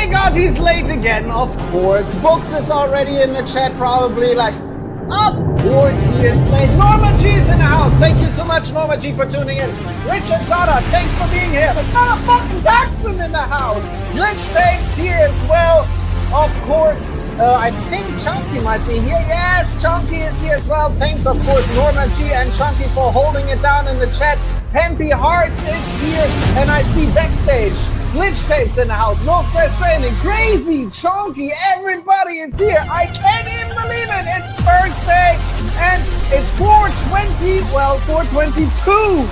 my God, he's late again, of course. Books is already in the chat, probably like, of course he is late. Norma G is in the house. Thank you so much, Norma G, for tuning in. Richard Goddard, thanks for being here. But motherfucking Jackson in the house. Glitch Tape's here as well, of course. I think Chunky might be here. Yes, Chunky is here as well. Thanks, of course, Norma G and Chunky for holding it down in the chat. Happy Hearts is here, and I see backstage. Glitch Tapes in the house. No Stress Training. Crazy, Chunky, everybody is here. I can't even believe it. It's Thursday, and it's 4:20. Well, 4:22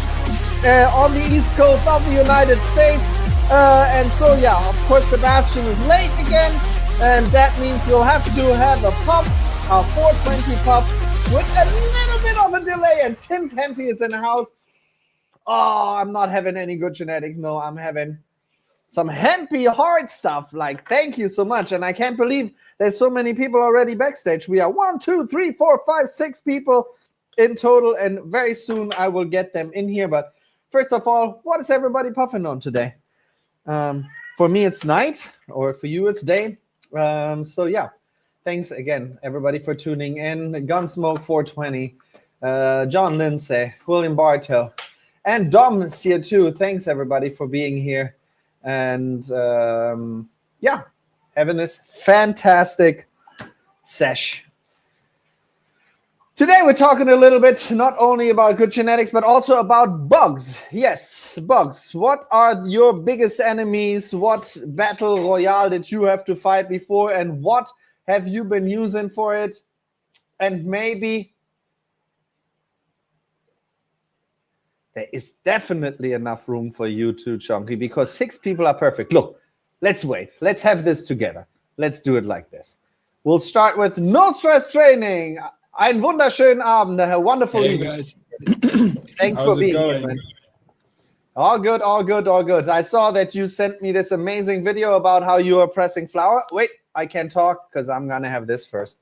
on the East Coast of the United States. And so, yeah, of course, Sebastian is late again. And that means we'll have to have a 420 pup, with a little bit of a delay. And since Hempy is in the house, I'm not having any Good Genetics. No, I'm having some Hempy hard stuff. Like, thank you so much. And I can't believe there's so many people already backstage. We are 1, 2, 3, 4, 5, 6 people in total. And very soon I will get them in here. But first of all, what is everybody puffing on today? For me, it's night, or for you, it's day. So yeah, thanks again, everybody, for tuning in. Gunsmoke 420, John Lindsay, William Bartel, and Dom is here too. Thanks, everybody, for being here. And yeah, having this fantastic sesh. Today we're talking a little bit not only about Good Genetics, but also about bugs. Yes, bugs. What are your biggest enemies? What battle royale did you have to fight before? And what have you been using for it? And maybe there is definitely enough room for you too, Chunky, because 6 people are perfect. Look, let's wait. Let's have this together. Let's do it like this. We'll start with No Stress Training. Einen wunderschönen Abend, a wonderful evening. Guys. Thanks for being here, man. All good, all good, all good. I saw that you sent me this amazing video about how you are pressing flour. Wait, I can't talk because I'm going to have this first.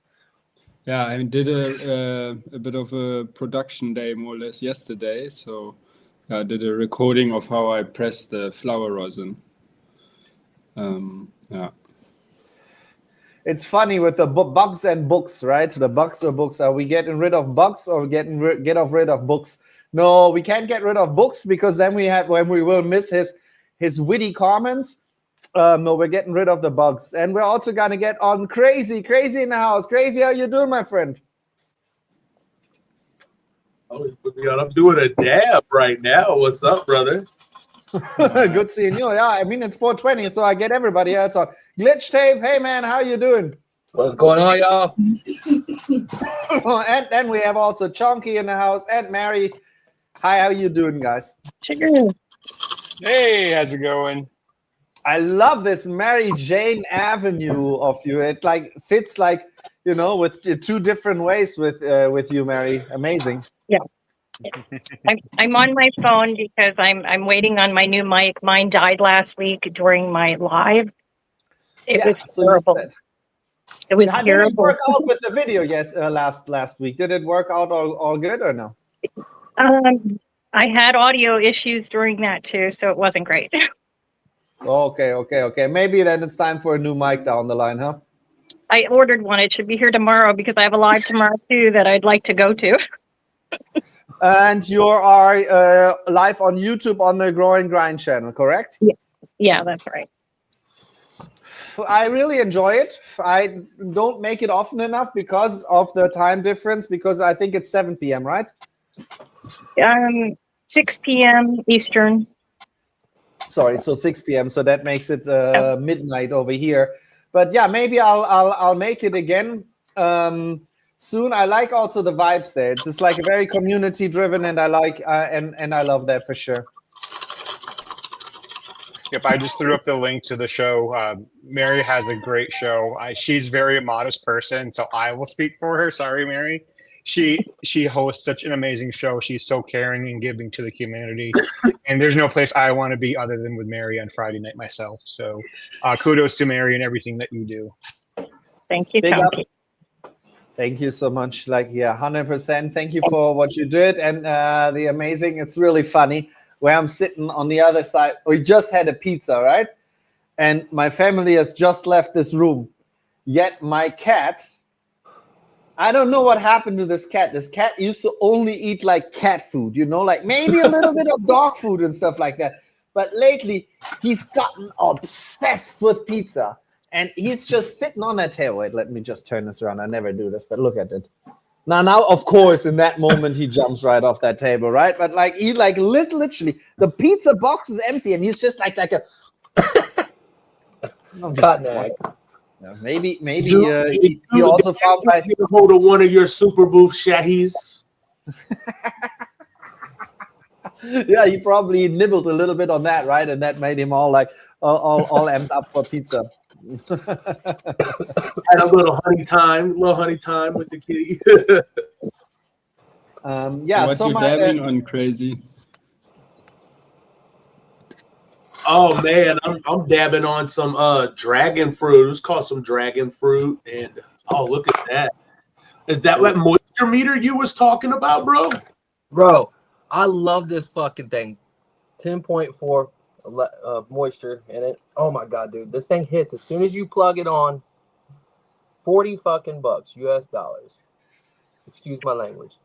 Yeah, I did a bit of a production day more or less yesterday. So I did a recording of how I press the flour rosin. Yeah. It's funny with the bugs and books, right? The bugs or books. Are we getting rid of bugs or get rid of books? No, we can't get rid of books because then we will miss his witty comments. No, we're getting rid of the bugs. And we're also going to get on Crazy in the house. Crazy, how you doing, my friend? Oh, I'm doing a dab right now. What's up, brother? Good seeing you. Yeah, I mean, it's 4:20, so I get everybody else on. Glitch Tape, hey, man, how you doing? What's going on, y'all? And then we have also Chunky in the house and Mary. Hi, how you doing, guys? Hey, how's it going? I love this Mary Jane Avenue of you. It like fits like, you know, with 2 different ways with you, Mary. Amazing. Yeah. I'm on my phone because I'm waiting on my new mic. Mine died last week during my live. It was terrible. It was How terrible. did it work out with the video? Yes, last week. Did it work out all good or no? I had audio issues during that too, so it wasn't great. Okay. Maybe then it's time for a new mic down the line, huh? I ordered one. It should be here tomorrow because I have a live tomorrow too that I'd like to go to. And you are live on YouTube on the Grow and Grind channel, correct? Yes. Yeah, that's right. I really enjoy it. I don't make it often enough because of the time difference, because I think it's 7 p.m., right? 6 p.m. Eastern. Sorry, so 6 p.m. So that makes it midnight over here. But yeah, maybe I'll make it again soon. I like also the vibes there. It's just like a very community driven, and I like and I love that for sure. Yep, I just threw up the link to the show. Mary has a great show. She's a very modest person, so I will speak for her. Sorry, Mary. She hosts such an amazing show. She's so caring and giving to the community. And there's no place I want to be other than with Mary on Friday night myself. So kudos to Mary and everything that you do. Thank you, Chunky. Thank you so much. Like, yeah, 100%. Thank you for what you did. And the amazing, it's really funny where I'm sitting on the other side. We just had a pizza, right? and my family has just left this room. Yet my cat, I don't know what happened to this cat. This cat used to only eat like cat food, you know, like maybe a little bit of dog food and stuff like that. But lately, he's gotten obsessed with pizza. And he's just sitting on that table. Wait, let me just turn this around. I never do this, but look at it. Now, of course, in that moment, he jumps right off that table, right? But like he literally, the pizza box is empty, and he's just like a Cotton egg. maybe he also found like get a hold of one of your super booth Shahis. Yeah, he probably nibbled a little bit on that, right? And that made him all like all amped up for pizza. Had a little honey time with the kitty. Yeah. What So you dabbing on, crazy? Oh man, I'm dabbing on some dragon fruit. It's called some dragon fruit, and oh look at that. Is that what moisture meter you was talking about, bro? Bro, I love this fucking thing. 10.4 moisture in it. Oh my god, dude. This thing hits as soon as you plug it on. 40 fucking bucks, US dollars. Excuse my language.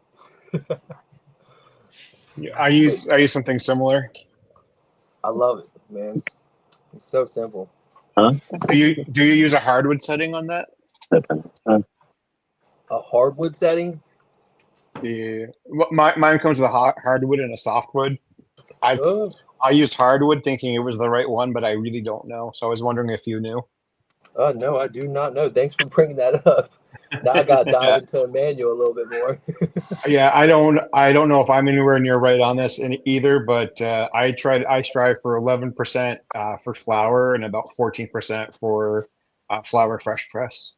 Yeah, I use something similar. I love it, man. It's so simple. Do you use a hardwood setting on that? A hardwood setting? Yeah. Mine comes with a hardwood and a softwood. I used hardwood thinking it was the right one, but I really don't know. So I was wondering if you knew. No, I do not know. Thanks for bringing that up. Now I got to dive into a manual a little bit more. Yeah, I don't know if I'm anywhere near right on this either, but I strive for 11% for flour and about 14% for flour fresh press.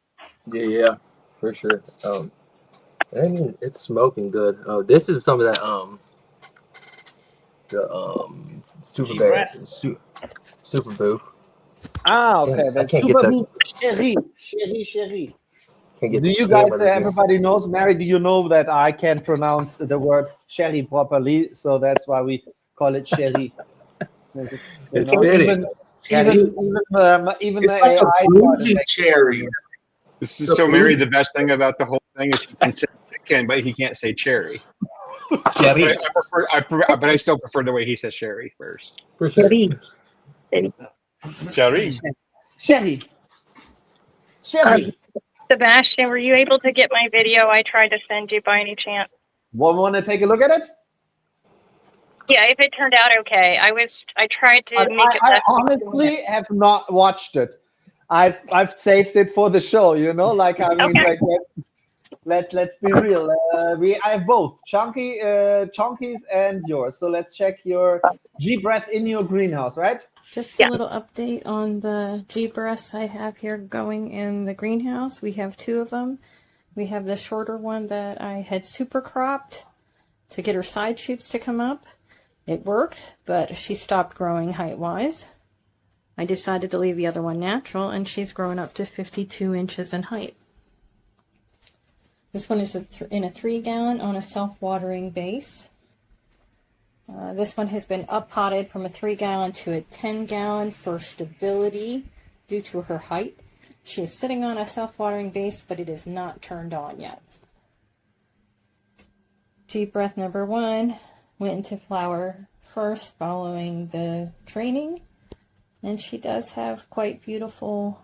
Yeah, for sure. I mean, it's smoking good. Oh, this is some of that the super bear, super booth. Okay. That's super booth Sherry. Do you guys, everybody knows, Mary, do you know that I can't pronounce the word sherry properly? So that's why we call it sherry. It's fitting. Even the It's like AI a cherry. So Mary, the best thing about the whole thing is he can say chicken, but he can't say cherry. Cherry. But I still prefer the way he says sherry first. For sure. Sherry. Sherry. Sebastian, were you able to get my video I tried to send you by any chance? Want to take a look at it? Yeah, if it turned out okay. I tried to make it. I honestly have not watched it. I've saved it for the show, you know. Like I mean, Okay. like let's be real. I have both Chunky's and yours. So let's check your G breath in your greenhouse, right? Just a little update on the G breaths I have here going in the greenhouse. We have two of them. We have the shorter one that I had super cropped to get her side shoots to come up. It worked, but she stopped growing height-wise. I decided to leave the other one natural, and she's grown up to 52 inches in height. This one is in a 3-gallon on a self-watering base. This one has been up-potted from a 3-gallon to a 10-gallon for stability due to her height. She is sitting on a self-watering base, but it is not turned on yet. G breath number 1 went into flower first following the training, and she does have quite beautiful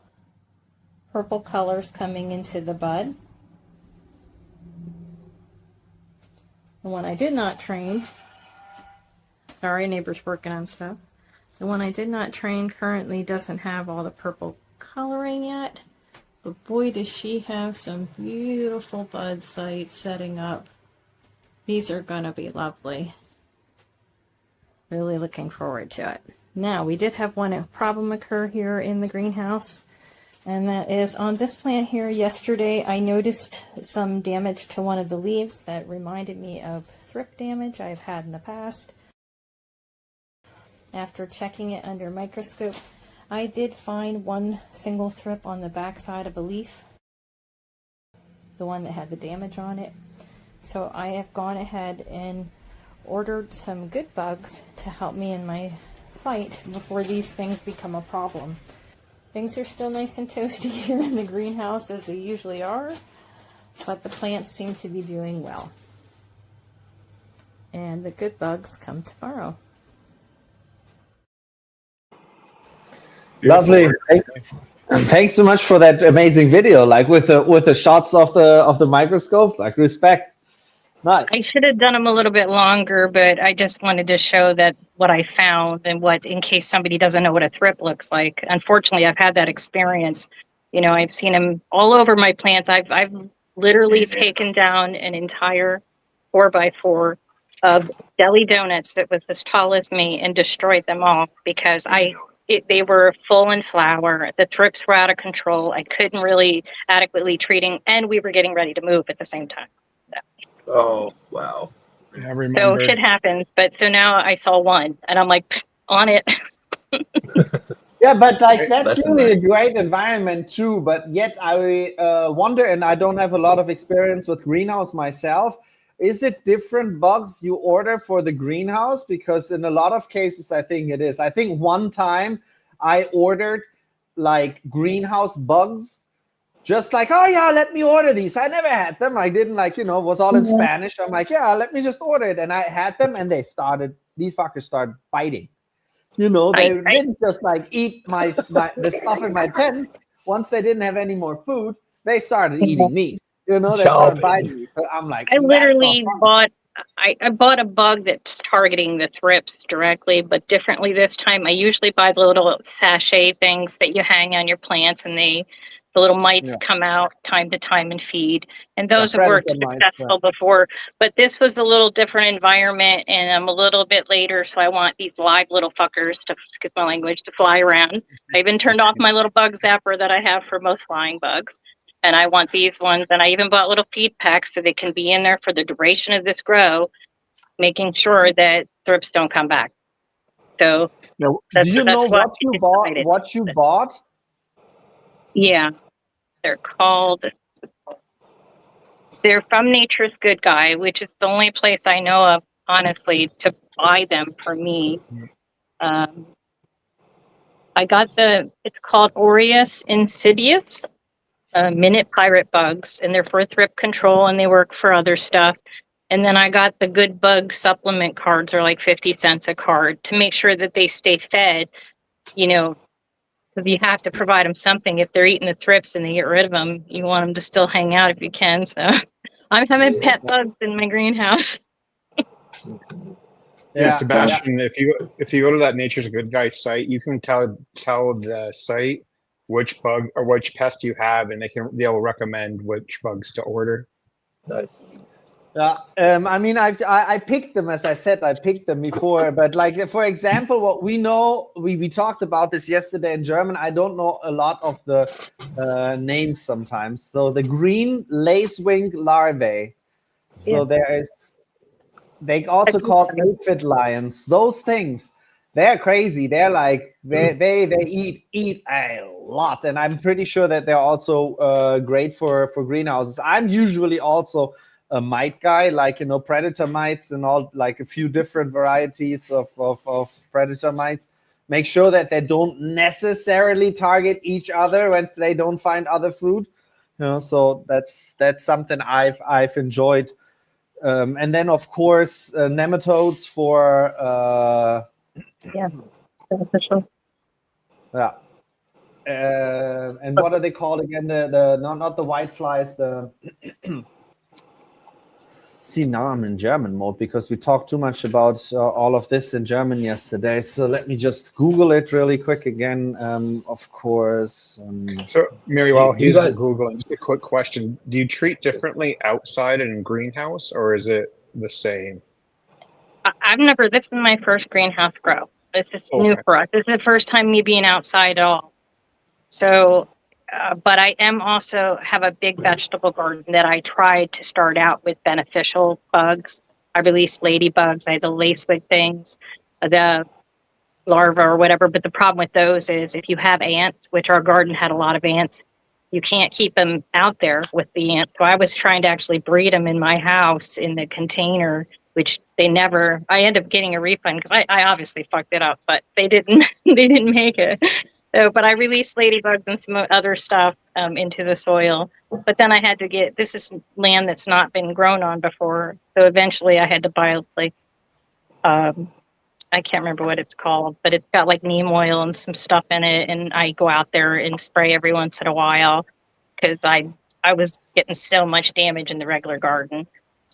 purple colors coming into the bud. The one I did not train, sorry, neighbor's working on stuff. The one I did not train currently doesn't have all the purple coloring yet, but boy does she have some beautiful bud sites setting up. These are gonna be lovely. Really looking forward to it. Now, we did have one problem occur here in the greenhouse, and that is on this plant here. Yesterday I noticed some damage to one of the leaves that reminded me of thrip damage I've had in the past. After checking it under a microscope, I did find one single thrip on the back side of a leaf, the one that had the damage on it. So I have gone ahead and ordered some good bugs to help me in my fight before these things become a problem. Things are still nice and toasty here in the greenhouse as they usually are, but the plants seem to be doing well. And the good bugs come tomorrow. Lovely. And thanks so much for that amazing video, like with the shots of the microscope. Like, respect. Nice. I should have done them a little bit longer, but I just wanted to show that what I found and what, in case somebody doesn't know what a thrip looks like. Unfortunately, I've had that experience. You know, I've seen them all over my plants. I've literally taken down an entire 4x4 of deli donuts that was as tall as me and destroyed them all because they were full in flower. The thrips were out of control. I couldn't really adequately treating, and we were getting ready to move at the same time. Oh, wow. I So remember. shit happens, but so now I saw one, and I'm like, on it. Yeah, but like that's Lesson really a learned. great environment too. But yet I wonder, and I don't have a lot of experience with greenhouse myself. Is it different bugs you order for the greenhouse? Because in a lot of cases, I think it is. I think one time I ordered like greenhouse bugs, just like, oh yeah, let me order these. I never had them. I didn't like, was all in Spanish. I'm like, yeah, let me just order it. And I had them and these fuckers started biting. They didn't just like eat the stuff in my tent. Once they didn't have any more food, they started eating meat. They started biting me. So I'm like, I that's literally not fun. bought. I bought a bug that's targeting the thrips directly, but differently this time. I usually buy the little sachet things that you hang on your plants, and the little mites come out time to time and feed. And those have worked predator mites, successful before. But this was a little different environment, and I'm a little bit later, so I want these live little fuckers, to excuse my language, to fly around. I even turned off my little bug zapper that I have for most flying bugs. And I want these ones, and I even bought little feed packs so they can be in there for the duration of this grow, making sure that thrips don't come back. So Do that's you know what what you bought? decided. What you bought? Yeah, they're from Nature's Good Guy, which is the only place I know of, honestly, to buy them for me. I got it's called Aureus insidious. Minute pirate bugs, and they're for thrip control, and they work for other stuff. And then I got the Good Bug supplement cards, are like 50 cents a card, to make sure that they stay fed, because you have to provide them something. If they're eating the thrips and they get rid of them, you want them to still hang out if you can. So I'm having pet bugs in my greenhouse. Yeah, Sebastian, if you go to that Nature's Good Guy site, you can tell the site which bug or which pest you have, and they'll recommend which bugs to order. Nice. Yeah, I mean, I picked them, as I said, I picked them before. But like, for example, what we know, we talked about this yesterday in German. I don't know a lot of the names sometimes. So the green lacewing larvae. So they also call aphid lions. Those things, they're crazy. They're like they eat a lot, and I'm pretty sure that they're also great for greenhouses. I'm usually also a mite guy, like predator mites and all, like a few different varieties of predator mites. Make sure that they don't necessarily target each other when they don't find other food. So that's something I've enjoyed. And then of course nematodes for beneficial. Yeah. And what are they called again? The not the white flies. See, now I'm in German mode because we talked too much about all of this in German yesterday. So let me just Google it really quick again. Of course. So, Mary, while he's Googling, just a quick question. Do you treat differently outside and in greenhouse, or is it the same? This is my first greenhouse grow. This is new for us. This is the first time me being outside at all. So, but I am also have a big vegetable garden that I tried to start out with beneficial bugs. I released ladybugs. I had the lacewing things, the larvae or whatever. But the problem with those is if you have ants, which our garden had a lot of ants, you can't keep them out there with the ants. So I was trying to actually breed them in my house in the container, which they never. I ended up getting a refund because I obviously fucked it up, but they didn't. They didn't make it. So, but I released ladybugs and some other stuff into the soil. But then I had to this is land that's not been grown on before. So eventually I had to buy like, I can't remember what it's called, but it's got like neem oil and some stuff in it. And I go out there and spray every once in a while because I was getting so much damage in the regular garden.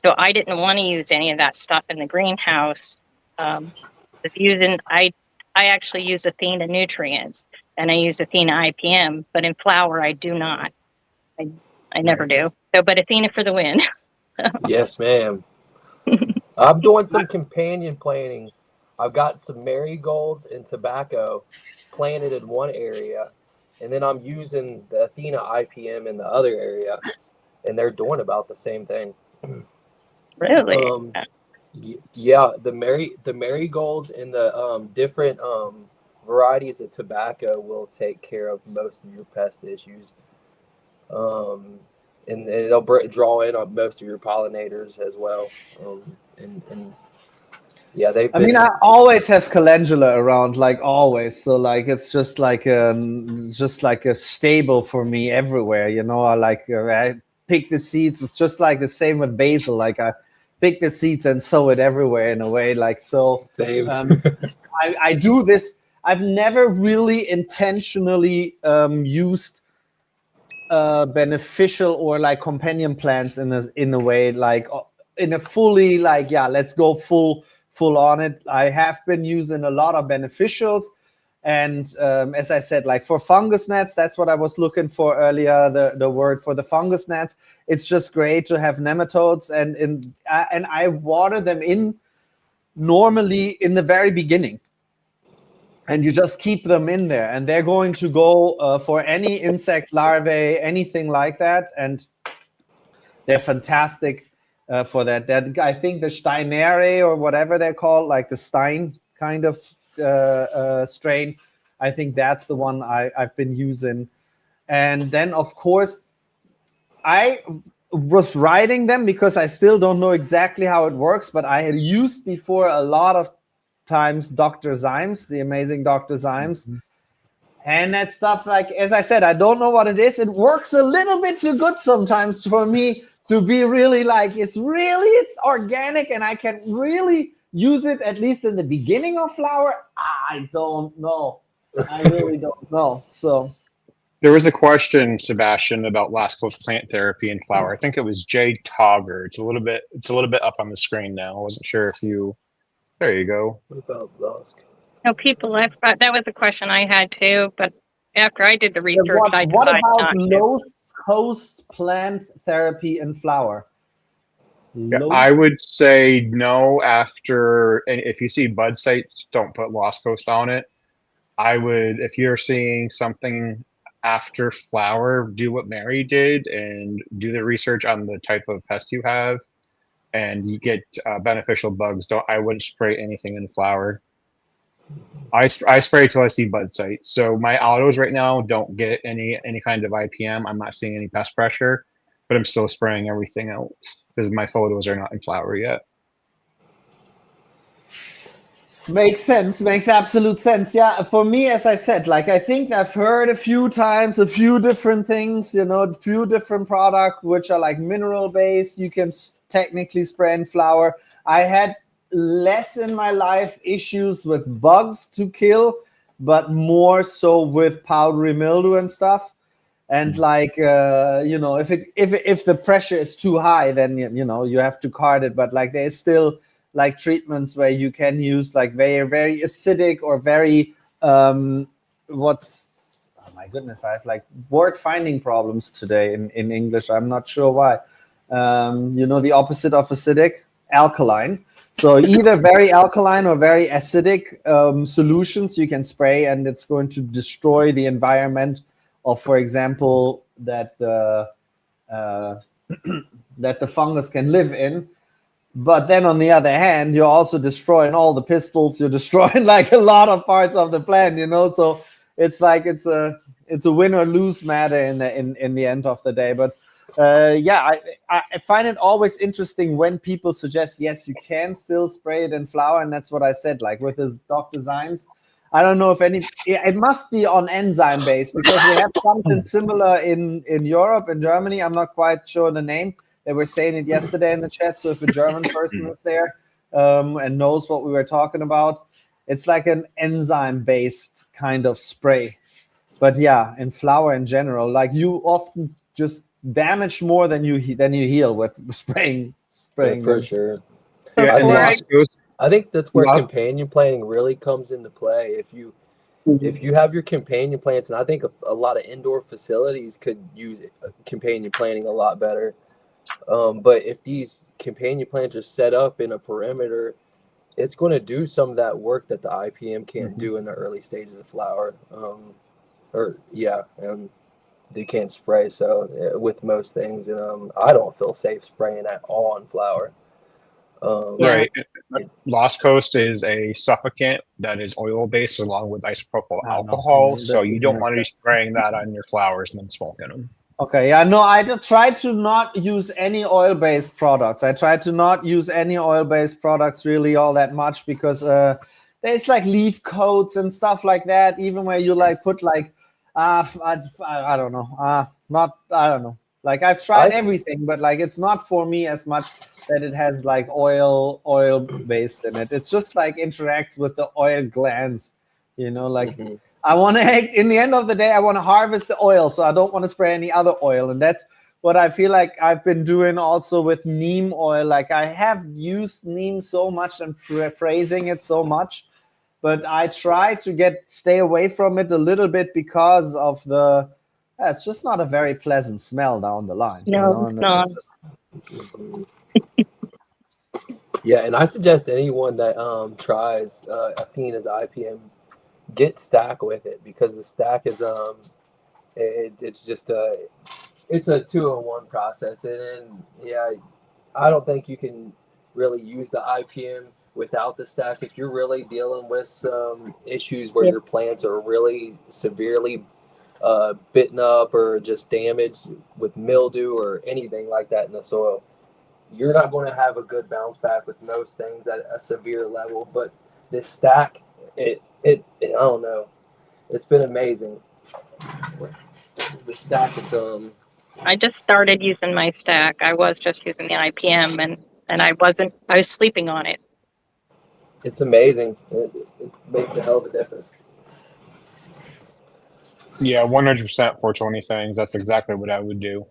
So I didn't want to use any of that stuff in the greenhouse. I actually use Athena nutrients and I use Athena IPM, but in flower I do not. I never do. So, but Athena for the win. Yes, ma'am. I'm doing some companion planting. I've got some marigolds and tobacco planted in one area, and then I'm using the Athena IPM in the other area, and they're doing about the same thing. Really? Yeah, the marigolds and the different varieties of tobacco will take care of most of your pest issues. And they'll draw in on most of your pollinators as well. And yeah, they've been. I mean, I always have calendula around, like always. So like it's just like a staple for me everywhere. You know, I pick the seeds. It's just like the same with basil. Like I pick the seeds and sow it everywhere in a way. Like so. Same. I do this. I've never really intentionally used beneficial or like companion plants in a way, like in a fully like, yeah, let's go full on it. I have been using a lot of beneficials, and as I said, like for fungus gnats, that's what I was looking for earlier, the word for the fungus gnats. It's just great to have nematodes, and I water them in normally in the very beginning. And you just keep them in there, and they're going to go for any insect larvae, anything like that, and they're fantastic for that. I think the Steinere or whatever they're called, like the Stein kind of strain, I think that's the one I've been using. And then, of course, I was writing them because I still don't know exactly how it works, but I had used before a lot of times Dr. Zymes, the amazing Dr. Zymes. And that stuff, like, as I said, I don't know what it is. It works a little bit too good sometimes for me to be really like, it's organic and I can really use it, at least in the beginning of flower. I don't know. I really don't know. So there was a question, Sebastian, about Last Coast plant therapy in flower. I think it was Jay Togger. It's a little bit up on the screen now. I wasn't sure if you. There you go. What about those? No, people, that was a question I had too, but after I did the research, what I about decided not low coast plant therapy in flower? Yeah, I would say no after, and if you see bud sites, don't put Lost Coast on it. I would, if you're seeing something after flower, do what Mary did and do the research on the type of pest you have, and you get beneficial bugs. I wouldn't spray anything in flower. I spray till I see bud sites. So my autos right now don't get any kind of IPM. I'm not seeing any pest pressure, but I'm still spraying everything else because my photos are not in flower yet. Makes sense. Makes absolute sense. Yeah, for me, as I said, like I think I've heard a few times, a few different things, you know, a few different products which are like mineral based. You can technically spray in flower. I had less in my life issues with bugs to kill, but more so with powdery mildew and stuff. And like you know, if the pressure is too high, then you know you have to card it. But like there's still like treatments where you can use like very, very acidic or very oh my goodness, I have like word finding problems today in English. I'm not sure why. You know, the opposite of acidic, alkaline. So either very alkaline or very acidic solutions you can spray, and it's going to destroy the environment of, for example, that that the fungus can live in. But then on the other hand, you're also destroying all the pistils. You're destroying like a lot of parts of the plant, you know. So it's like it's a win or lose matter in the end of the day. But yeah, I find it always interesting when people suggest, yes, you can still spray it in flower, and that's what I said. Like with this Dr. Zymes, I don't know if it must be on enzyme based because we have something similar in Europe, in Germany. I'm not quite sure the name. They were saying it yesterday in the chat. So if a German person is there and knows what we were talking about, it's like an enzyme based kind of spray. But yeah, in flower in general, like you often just damage more than you heal with spraying. Yeah, for them. sure. Yeah, I and think- Lost Ghost. I think that's where Lot- companion planting really comes into play. If you have your companion plants, and I think a lot of indoor facilities could use companion planting a lot better. But if these companion plants are set up in a perimeter, it's going to do some of that work that the IPM can't do in the early stages of flower. And they can't spray with most things, and I don't feel safe spraying at all on flower. Right. Lost Coast is a suffocant that is oil based along with isopropyl alcohol. So you don't want to be spraying that on your flowers and then smoking them. Okay, yeah, no, I try to not use any oil-based products. I try to not use any oil-based products really all that much because there's like leaf coats and stuff like that. Even where you like put like, I don't know, I don't know. Like I've tried everything, but like it's not for me as much that it has like oil based in it. It's just like interacts with the oil glands, you know, like. I want to, in the end of the day, I want to harvest the oil, so I don't want to spray any other oil. And that's what I feel like I've been doing also with neem oil. Like I have used neem so much and praising it so much, but I try to stay away from it a little bit because of it's just not a very pleasant smell down the line. No, you know? Yeah, and I suggest anyone that tries Athena's IPM get stack with it because the stack is it's just it's a 2-in-1 process, and yeah, I don't think you can really use the IPM without the stack if you're really dealing with some issues where your plants are really severely bitten up or just damaged with mildew or anything like that in the soil. You're not going to have a good bounce back with most things at a severe level, but this stack, it I don't know. It's been amazing. The stack, I just started using my stack. I was just using the IPM, and I was sleeping on it. It's amazing. It makes a hell of a difference. Yeah, 100% 420 things. That's exactly what I would do.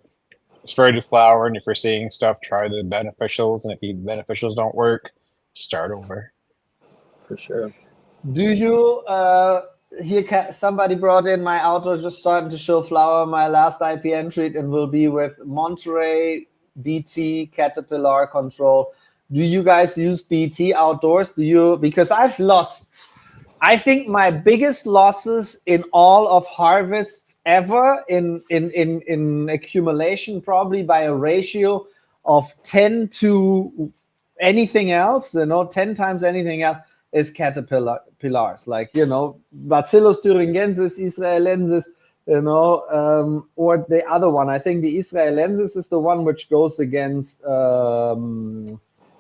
Spray the flower, and if you're seeing stuff, try the beneficials, and if the beneficials don't work, start over. For sure. Do you here? Somebody brought in my outdoor, just starting to show flower. My last IPM treat and will be with Monterey BT Caterpillar Control. Do you guys use BT outdoors? Because I've lost. I think my biggest losses in all of harvests ever in accumulation, probably by a ratio of 10 to anything else. 10 times anything else. Is caterpillars, like, Bacillus thuringiensis, Israelensis, or the other one. I think the Israelensis is the one which goes against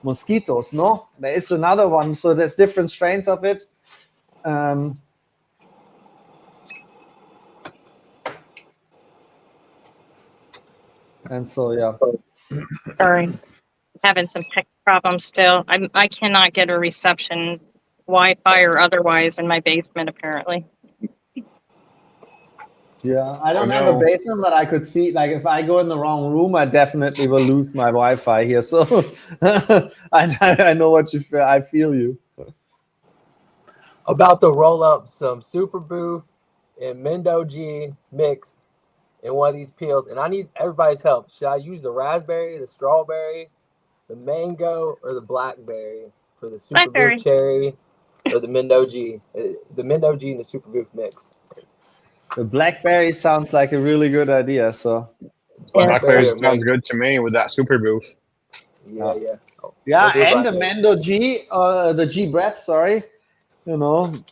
mosquitoes, no? There is another one, so there's different strains of it. And so, yeah. Sorry, having some tech problems still. I cannot get a reception, Wi-Fi or otherwise, in my basement apparently. Yeah, I don't have a basement, but I could see, like, if I go in the wrong room, I definitely will lose my Wi-Fi here. So I know what you feel. I feel you. About to roll up some Super Booth and Mendo G mixed in one of these peels, and I need everybody's help. Should I use the raspberry, the strawberry, the mango, or the blackberry for the Super Booth cherry, or the Mendo G? The Mendo G and the Super Booth mixed. The blackberry sounds like a really good idea. So blackberry sounds good to me with that Super Booth. Yeah. Yeah, and the Mendo G, the G breath. Sorry, the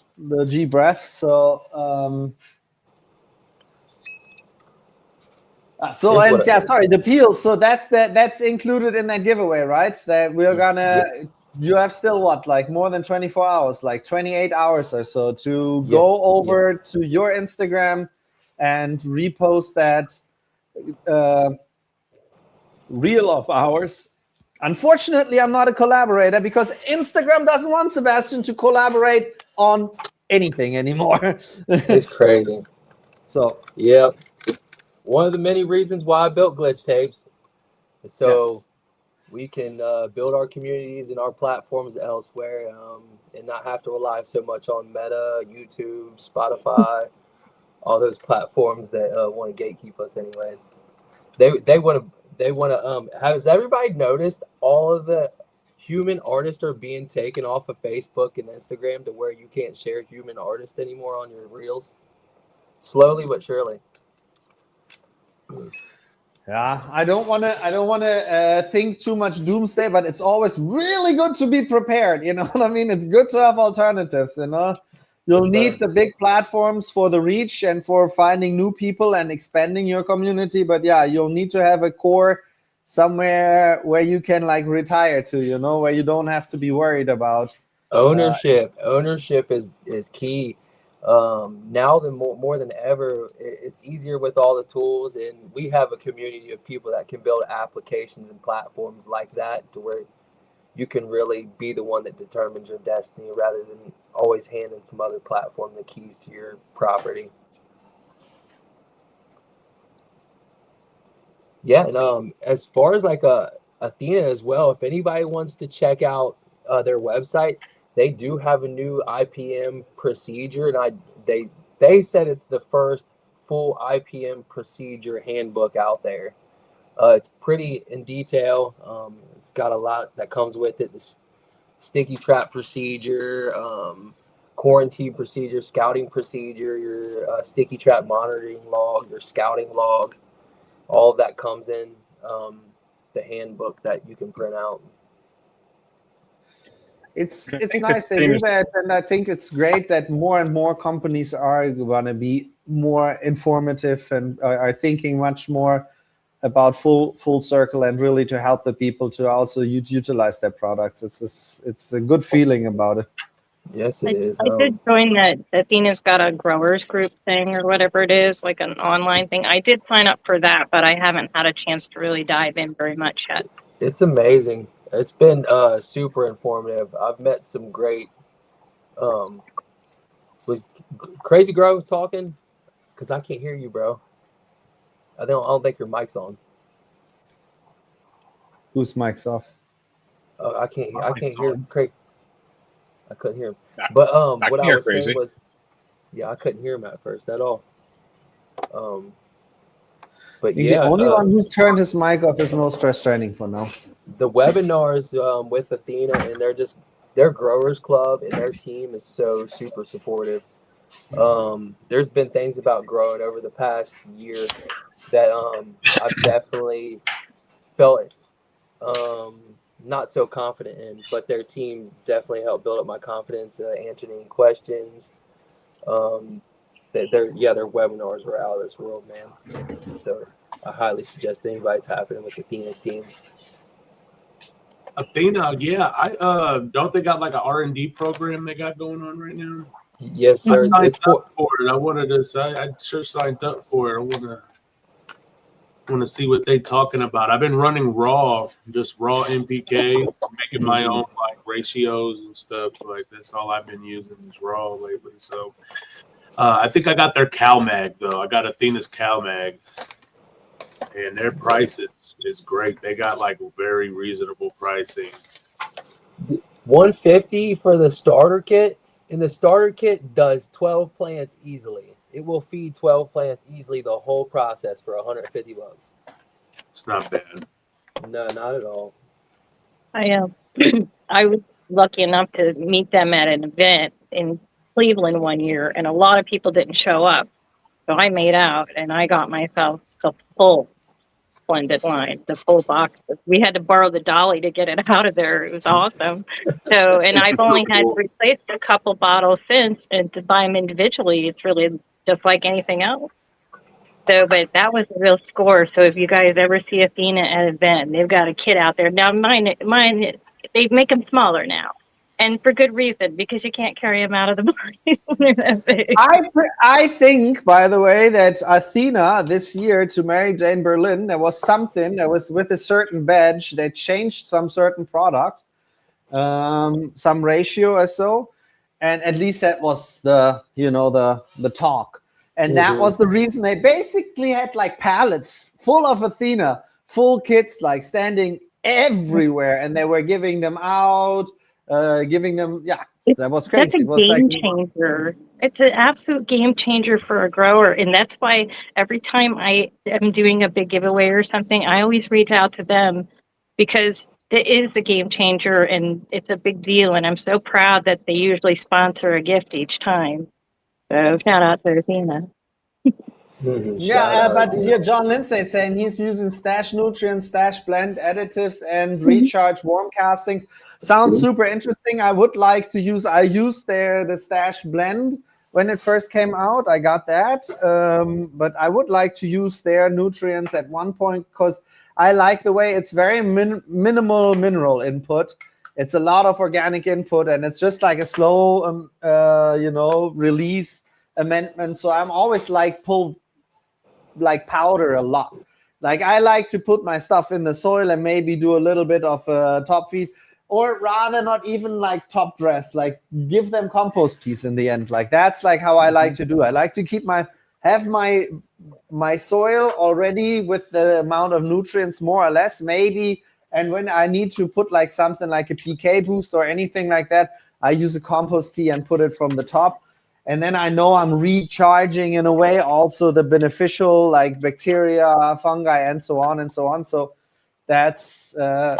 G breath. So sorry, the peel. So that's included in that giveaway, right? That we're gonna you have still what, like more than 24 hours, like 28 hours or so to go over to your Instagram and repost that reel of ours. Unfortunately, I'm not a collaborator because Instagram doesn't want Sebastian to collaborate on anything anymore. It's crazy. So, yep. One of the many reasons why I built Glitch Tapes. So we can build our communities and our platforms elsewhere and not have to rely so much on Meta, YouTube, Spotify, all those platforms that want to gatekeep us anyways. They want to has everybody noticed all of the human artists are being taken off of Facebook and Instagram to where you can't share human artists anymore on your reels? Slowly but surely. yeah, I don't want to think too much doomsday, but it's always really good to be prepared. You know what I mean? It's good to have alternatives. You know, you'll need the big platforms for the reach and for finding new people and expanding your community. But yeah, you'll need to have a core somewhere where you can like retire to. You know, where you don't have to be worried about ownership. Ownership is key. Now than more than ever, it's easier with all the tools, and we have a community of people that can build applications and platforms like that to where you can really be the one that determines your destiny rather than always handing some other platform the keys to your property. Yeah, and as far as like Athena as well, if anybody wants to check out their website, they do have a new IPM procedure, and they said it's the first full IPM procedure handbook out there. It's pretty in detail. It's got a lot that comes with it: the sticky trap procedure, quarantine procedure, scouting procedure, your sticky trap monitoring log, your scouting log. All of that comes in the handbook that you can print out. It's nice they do that, and I think it's great that more and more companies are going to be more informative and are thinking much more about full circle and really to help the people to also utilize their products. It's a good feeling about it. Yes, it is. I did join that. Athena's got a growers group thing or whatever it is, like an online thing. I did sign up for that, but I haven't had a chance to really dive in very much yet. It's amazing. It's been super informative. I've met some great was Crazy Grow talking, because I can't hear you, bro. I don't think your mic's on. Whose mic's off? I can't hear Craig. I couldn't hear him. But what I was saying was, yeah, I couldn't hear him at first at all. But yeah, the only one who turned his mic off is No Stress Training for now. The webinars with Athena and their growers club and their team is so super supportive. There's been things about growing over the past year that I've definitely felt not so confident in, but their team definitely helped build up my confidence, answering any questions. Their webinars were out of this world, man. So I highly suggest anybody tapping in with Athena's team. Athena, yeah, I don't they got like an R&D program they got going on right now? Yes, sir. I signed up for it. I wanted to say I sure signed up for it. I want to see what they talking about. I've been running raw, just raw NPK, making my own like ratios and stuff. Like that's all I've been using is raw lately. So I think I got their CalMag though. I got Athena's CalMag, and their price is great. They got like very reasonable pricing. $150 for the starter kit, and the starter kit does 12 plants easily. It will feed 12 plants easily the whole process for $150. It's not bad. No, not at all. I was lucky enough to meet them at an event in Cleveland one year, and a lot of people didn't show up. So I made out, and I got myself the full splendid line, the full box. We had to borrow the dolly to get it out of there. It was awesome. So, and I've only had to replace a couple bottles since, and to buy them individually, it's really just like anything else. So, but that was a real score. So if you guys ever see Athena at an event, they've got a kit out there. Now mine they make them smaller now, and for good reason, because you can't carry them out of the barn when they're that big. I think, by the way, that Athena this year to Mary Jane Berlin, there was something that was with a certain badge. They changed some certain product, some ratio or so, and at least that was the talk. And that was the reason they basically had like pallets full of Athena, full kits like standing everywhere, and they were giving them out, that was crazy. That's a It was game like, changer. It's an absolute game changer for a grower, and that's why every time I am doing a big giveaway or something, I always reach out to them, because it is a game changer and it's a big deal. And I'm so proud that they usually sponsor a gift each time. So shout out to Athena. but here John Lindsay is saying he's using stash nutrients, stash blend additives, and recharge warm castings. Sounds super interesting. I would like to use. I used the stash blend when it first came out. I got that, but I would like to use their nutrients at one point, because I like the way it's very minimal mineral input. It's a lot of organic input, and it's just like a slow, release amendment. So I'm always like pull like powder a lot. Like I like to put my stuff in the soil and maybe do a little bit of top feed, or rather not even like top dress, like give them compost teas in the end. Like that's like how I like to do. I like to keep have my soil already with the amount of nutrients more or less, maybe. And when I need to put like something like a PK boost or anything like that, I use a compost tea and put it from the top. And then I know I'm recharging in a way also the beneficial like bacteria, fungi, and so on and so on. So that's a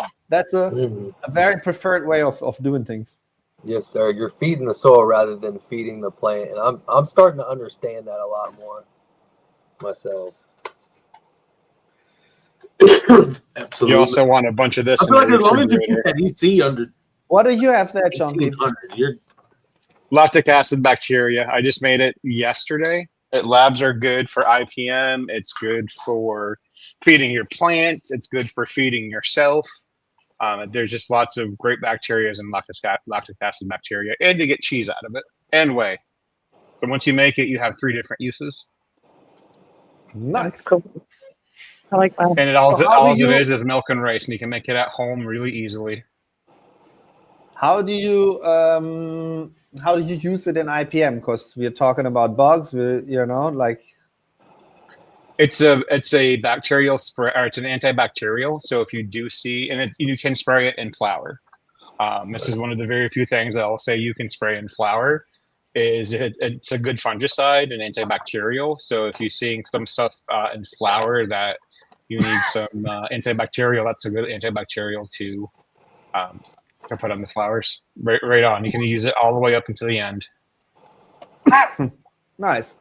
very preferred way of doing things. Yes, sir. You're feeding the soil rather than feeding the plant, and I'm starting to understand that a lot more myself. Absolutely. You also want a bunch of this I in feel like your as long as you keep refrigerator. that EC under What do you have there, Chunky? 1800, you're Lactic acid bacteria. I just made it yesterday. Labs are good for IPM. It's good for feeding your plants. It's good for feeding yourself. There's just lots of great bacteria and lactic acid bacteria, and to get cheese out of it and whey. But once you make it, you have 3 different uses. Nice. Cool. I like that. And all it is milk and rice, and you can make it at home really easily. How do you use it in IPM? Because we're talking about bugs, It's a bacterial spray, or it's an antibacterial. So if you do see, and you can spray it in flour. This is one of the very few things that I'll say you can spray in flour. It's a good fungicide and antibacterial. So if you're seeing some stuff in flour that you need some antibacterial, that's a good antibacterial to put on the flowers. Right on. You can use it all the way up until the end. Nice.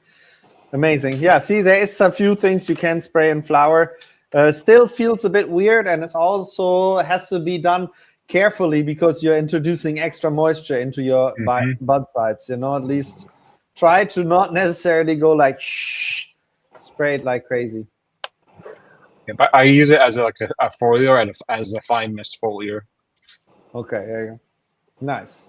Amazing. Yeah, see, there is a few things you can spray in flour. Still feels a bit weird, and it also has to be done carefully because you're introducing extra moisture into your bud sites. At least try to not necessarily go like spray it like crazy. Yeah, but I use it as a foliar and as a fine mist foliar. Okay, there you go. Nice.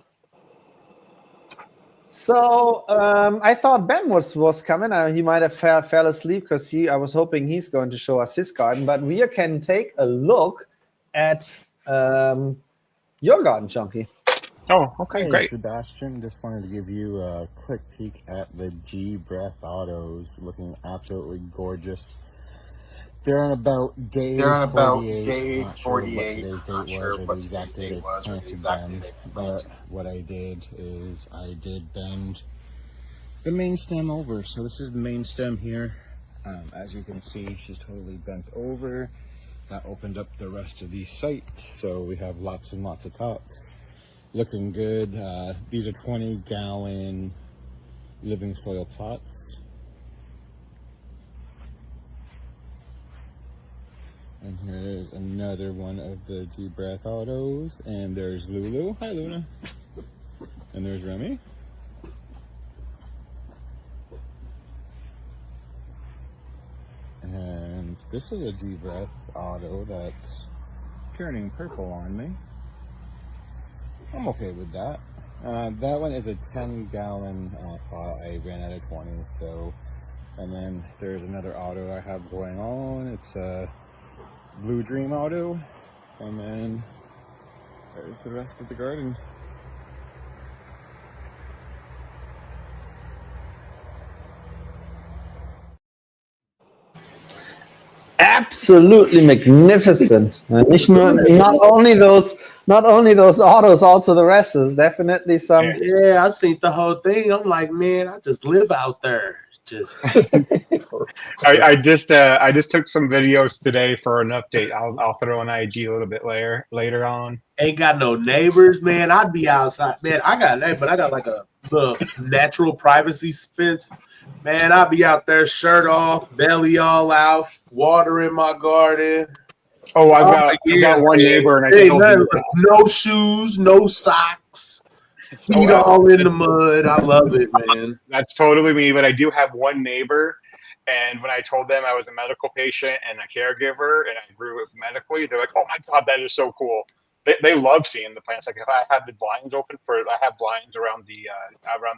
So I thought Ben was coming. He might have fell asleep because I was hoping he's going to show us his garden. But we can take a look at your garden, Chunky. Oh, okay, great. Sebastian, just wanted to give you a quick peek at the G Breath Autos, looking absolutely gorgeous. They're on about day 48. Not sure what today's date was or the exact date I planted them. But what I did is I did bend the main stem over. So this is the main stem here. As you can see, she's totally bent over. That opened up the rest of the site. So we have lots and lots of tops. Looking good. These are 20-gallon living soil pots. And here's another one of the G Breath Autos. And there's Lulu. Hi, Luna. And there's Remy. And this is a G Breath Auto that's turning purple on me. I'm okay with that. That one is a 10-gallon pot. I ran out of 20, so. And then there's another auto I have going on. It's a Blue Dream auto. And then there's the rest of the garden. Absolutely magnificent. Not only those autos, also the rest is definitely some. Yeah, I seen the whole thing. I'm like, man, I just live out there. Just I just took some videos today for an update. I'll throw an IG a little bit later on. ain't got no neighbors, man. I'd be outside, man. I got a neighbor, but I got like a little natural privacy fence. Man, I'd be out there, shirt off, belly all out, water in my garden. Oh, I got one neighbor, and I Ain't told nothing, you but no shoes, no socks, feet all in the mud. I love it, man. That's totally me. But I do have one neighbor, and when I told them I was a medical patient and a caregiver, and I grew it medically, they're like, "Oh my god, that is so cool." They love seeing the plants. Like if I have the blinds open I have blinds around the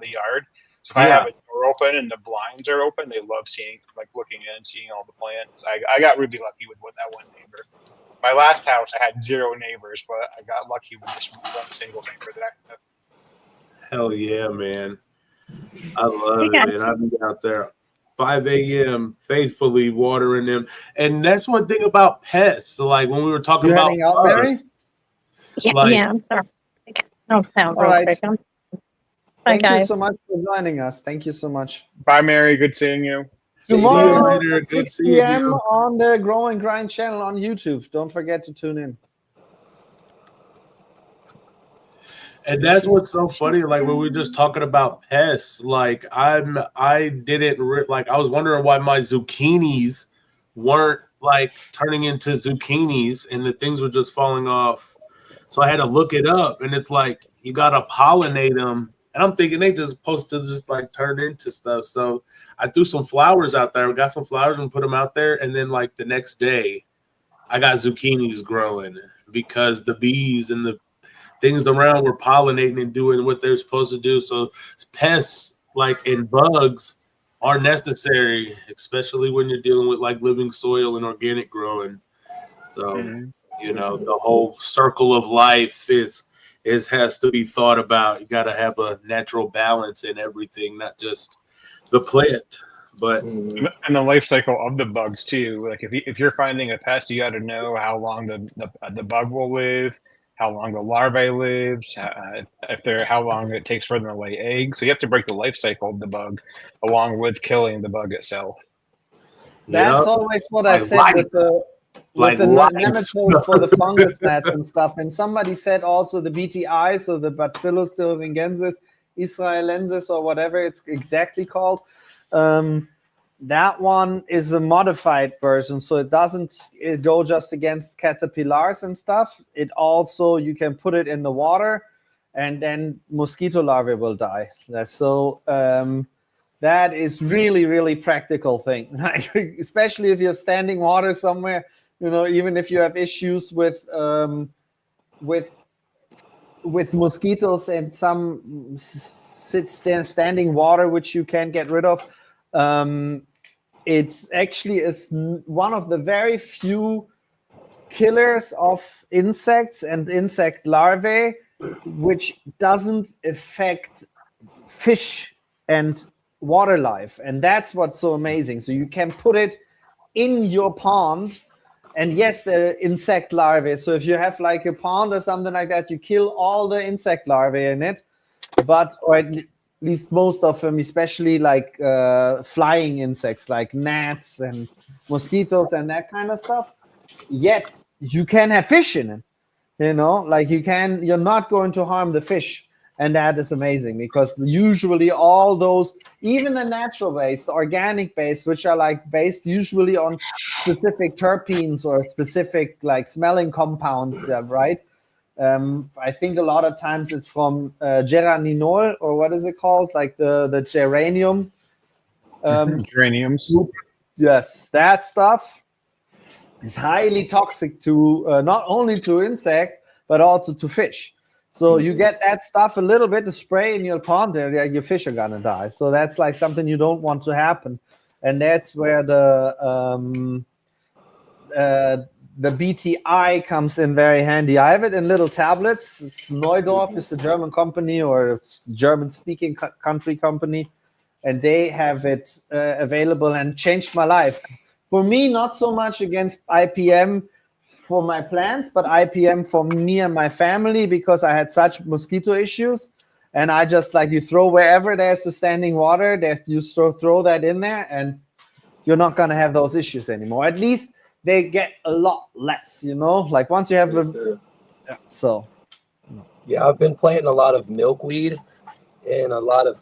yard. So if I have a door open and the blinds are open, they love seeing, like looking in and seeing all the plants. I got really lucky with that one neighbor. My last house, I had 0 neighbors, but I got lucky with just one single neighbor that I have. Hell yeah, man. I love it, man. I'd be out there 5 a.m. faithfully watering them. And that's one thing about pests. So like when we were talking about Heading out, Mary? Yeah, Like- I'm sorry. No sound All real right. quick. Bye, Thank you guys. so much for joining us. Thank you so much. Bye, Mary. Good seeing you. Tomorrow See you later. at Good 6 seeing p.m. you. on the Grow and Grind channel on YouTube. Don't forget to tune in. And that's what's so funny. Like when we were just talking about pests, like I was wondering why my zucchinis weren't like turning into zucchinis and the things were just falling off. So I had to look it up, and it's like you gotta pollinate them. And I'm thinking they just supposed to just like turn into stuff. So I threw some flowers out there. We got some flowers and put them out there, and then like the next day, I got zucchinis growing because the bees and the things around were pollinating and doing what they're supposed to do. So pests like and bugs are necessary, especially when you're dealing with like living soil and organic growing. So you know the whole circle of life has to be thought about. You got to have a natural balance in everything, not just the plant, but And the life cycle of the bugs too. Like if you're finding a pest, you got to know how long the bug will live, how long the larvae lives, how long it takes for them to lay eggs. So you have to break the life cycle of the bug along with killing the bug itself. That's always what I said with the nematodes for the fungus gnats and stuff. And somebody said also the BTI, so the Bacillus thuringiensis israelensis or whatever it's exactly called. That one is a modified version, so it doesn't go just against caterpillars and stuff. It also, you can put it in the water and then mosquito larvae will die. So that is really, really practical thing, especially if you have standing water somewhere. You know, even if you have issues with mosquitoes and some standing water which you can't get rid of. It's actually one of the very few killers of insects and insect larvae, which doesn't affect fish and water life. And that's what's so amazing. So you can put it in your pond. And yes, they're insect larvae. So if you have like a pond or something like that, you kill all the insect larvae in it. Or at least most of them, especially like flying insects like gnats and mosquitoes and that kind of stuff. Yet you can have fish in it. You know, like you're not going to harm the fish. And that is amazing because usually all those, even the natural based, the organic based, which are like based usually on specific terpenes or specific like smelling compounds, right? I think a lot of times it's from geraninol, or what is it called? Like the geranium. Geraniums. Yes, that stuff is highly toxic to not only to insect, but also to fish. So you get that stuff a little bit to spray in your pond, and your fish are gonna die. So that's like something you don't want to happen, and that's where the BTI comes in very handy. I have it in little tablets. It's Neudorf is the German company or German-speaking country company, and they have it available and changed my life. For me, not so much against IPM for my plants, but IPM for me and my family because I had such mosquito issues. And I just like you throw wherever there's the standing water, that you throw that in there, and you're not gonna have those issues anymore. At least they get a lot less, you know. Like once you have so. Yeah, I've been planting a lot of milkweed and a lot of.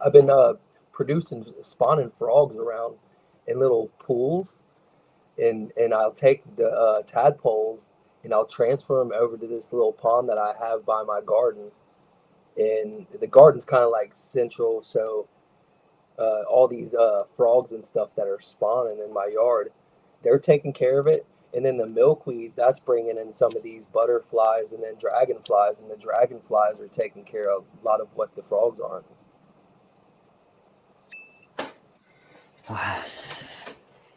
I've been spawning frogs around in little pools, and I'll take the tadpoles and I'll transfer them over to this little pond that I have by my garden, and the garden's kind of like central, so all these frogs and stuff that are spawning in my yard, they're taking care of it. And then the milkweed, that's bringing in some of these butterflies and then dragonflies, and the dragonflies are taking care of a lot of what the frogs aren't.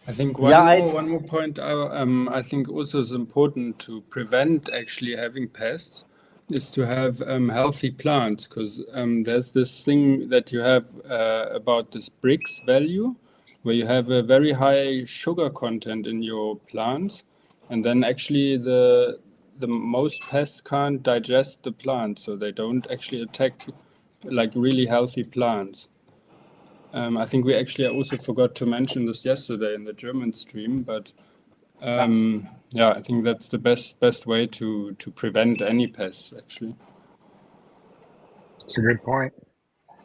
I think one more point I think also is important to prevent actually having pests is to have healthy plants, because there's this thing that you have about this Brix value, where you have a very high sugar content in your plants, and then actually the most pests can't digest the plant, so they don't actually attack like really healthy plants. I think we actually also forgot to mention this yesterday in the German stream, but yeah, I think that's the best way to prevent any pests actually. That's a good point.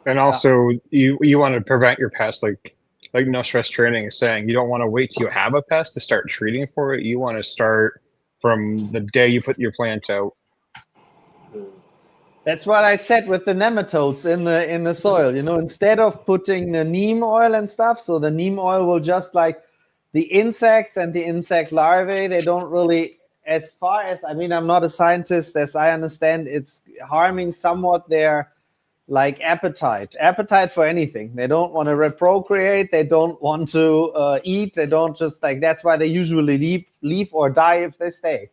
And also, you want to prevent your pest, like No Stress Training is saying. You don't want to wait till you have a pest to start treating for it. You want to start from the day you put your plants out. That's what I said with the nematodes in the soil. You know, instead of putting the neem oil and stuff, so the neem oil will just like the insects and the insect larvae, they don't really, as far as, I mean, I'm not a scientist, as I understand, it's harming somewhat their like appetite for anything. They don't want to reprocreate, they don't want to eat, they don't just like, that's why they usually leave or die if they stay.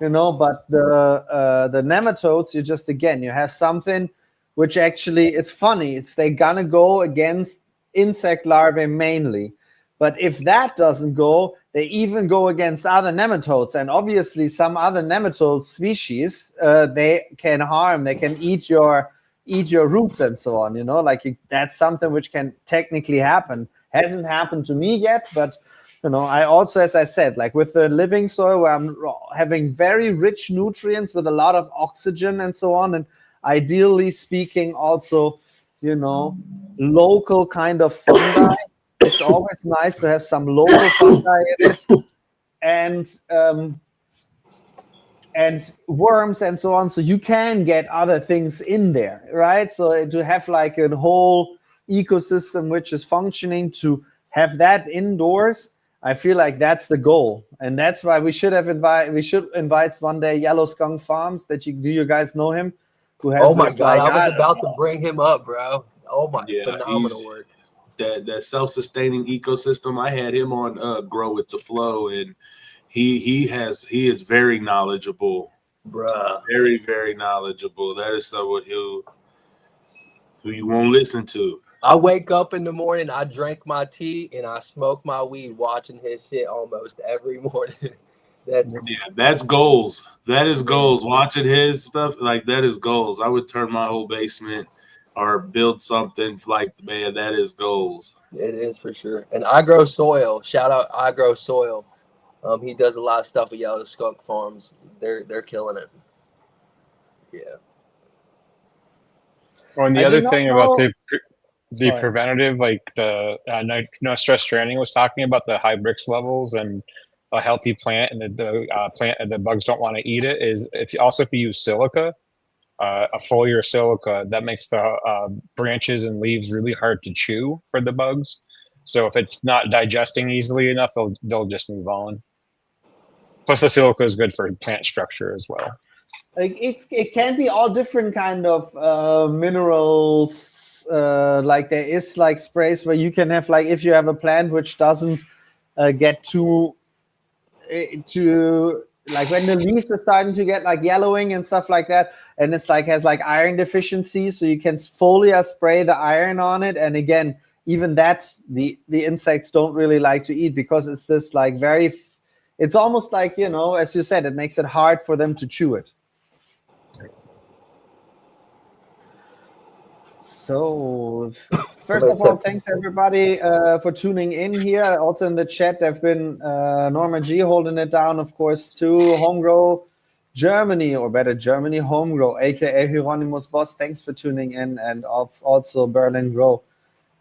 You know, but the nematodes, you just, again, you have something which actually is funny. They're gonna go against insect larvae mainly. But if that doesn't go, they even go against other nematodes. And obviously some other nematode species, they can harm, they can eat your roots and so on, you know, like that's something which can technically happen. Hasn't happened to me yet, but you know, I also, as I said, like with the living soil where I'm having very rich nutrients with a lot of oxygen and so on, and ideally speaking also, you know, local kind of fungi. It's always nice to have some local fungi in it, and worms and so on. So you can get other things in there, right? So to have like a whole ecosystem which is functioning, to have that indoors, I feel like that's the goal, and that's why we should invite one day Yellow Skunk Farms. Do you guys know him? Who has oh my god, I was about to bring him up, bro. Oh my, phenomenal work. That self-sustaining ecosystem. I had him on Grow with the Flow, and he is very knowledgeable, bruh. Very, very knowledgeable. That is someone who you won't listen to. I wake up in the morning, I drink my tea, and I smoke my weed watching his shit almost every morning. That's goals. That is goals. Watching his stuff, like that is goals. I would turn my whole basement or build something like, man, that is goals. It is for sure. And I Grow Soil. Shout out I Grow Soil. He does a lot of stuff with Yellow Skunk Farms. They're killing it. Yeah. Well, and the other thing about the preventative, like the No Stress Training was talking about the high Brix levels and a healthy plant, and the plant and the bugs don't want to eat it, is if you use silica, a foliar silica, that makes the branches and leaves really hard to chew for the bugs. So if it's not digesting easily enough, they'll just move on. Plus the silica is good for plant structure as well. Like it can be all different kind of minerals. Like there is like sprays where you can have like if you have a plant which doesn't get too like when the leaves are starting to get like yellowing and stuff like that, and it's like has like iron deficiency, so you can foliar spray the iron on it. And again, even that the insects don't really like to eat because it's this like very. It's almost like, you know, as you said, it makes it hard for them to chew it. So, first of all, thanks everybody for tuning in here. Also in the chat, there have been Norma G holding it down, of course, too. Homegrow Germany, or better, Germany Homegrow, aka Hieronymus Boss. Thanks for tuning in, and also Berlin Grow.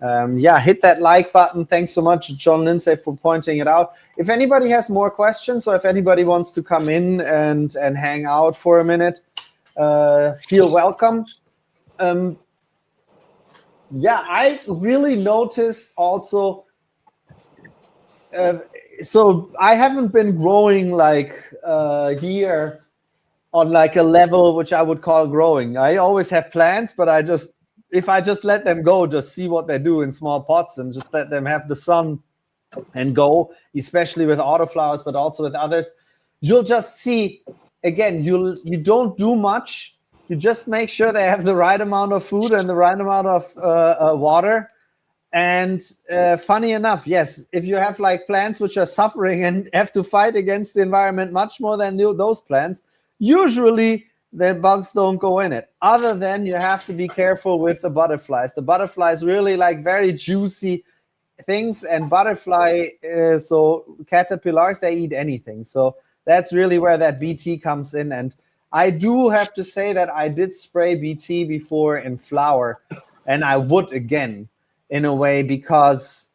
Hit that like button. Thanks so much, John Lindsay, for pointing it out. If anybody has more questions, or if anybody wants to come in and hang out for a minute, feel welcome. I really noticed also. So I haven't been growing like here on like a level which I would call growing. I always have plants, but if I just let them go, just see what they do in small pots and just let them have the sun and go, especially with autoflowers, but also with others, you'll just see, again, you don't do much. You just make sure they have the right amount of food and the right amount of water. And funny enough, yes, if you have like plants which are suffering and have to fight against the environment much more than those plants, usually the bugs don't go in it. Other than you have to be careful with the butterflies. The butterflies really like very juicy things, and so caterpillars, they eat anything. So that's really where that BT comes in. And I do have to say that I did spray BT before in flower, and I would again in a way, because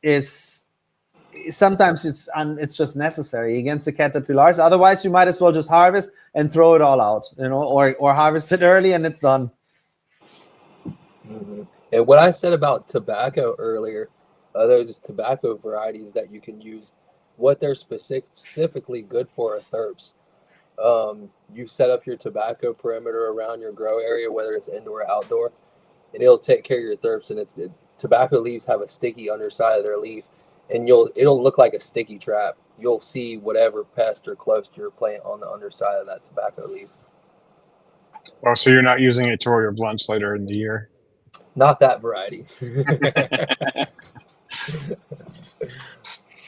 sometimes it's just necessary against the caterpillars. Otherwise, you might as well just harvest and throw it all out, you know, or harvest it early and it's done. Mm-hmm. And what I said about tobacco earlier, those tobacco varieties that you can use, what they're specifically good for are thrips. You set up your tobacco perimeter around your grow area, whether it's indoor or outdoor, and it'll take care of your thrips. And tobacco leaves have a sticky underside of their leaf, and it'll look like a sticky trap. You'll see whatever pest are close to your plant on the underside of that tobacco leaf. Oh, so you're not using it to roll your blunts later in the year? Not that variety.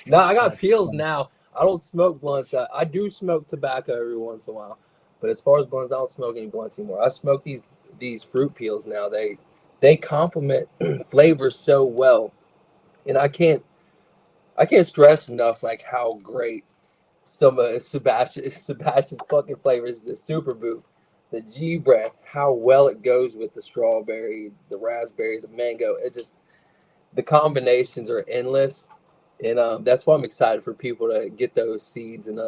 No, I got peels now. I don't smoke blunts. I do smoke tobacco every once in a while, but as far as blunts, I don't smoke any blunts anymore. I smoke these fruit peels now. They complement flavors so well, and I can't stress enough like how great some of Sebastian's fucking flavors, the Super Boot, the G Breath, how well it goes with the strawberry, the raspberry, the mango. It just, the combinations are endless. And that's why I'm excited for people to get those seeds and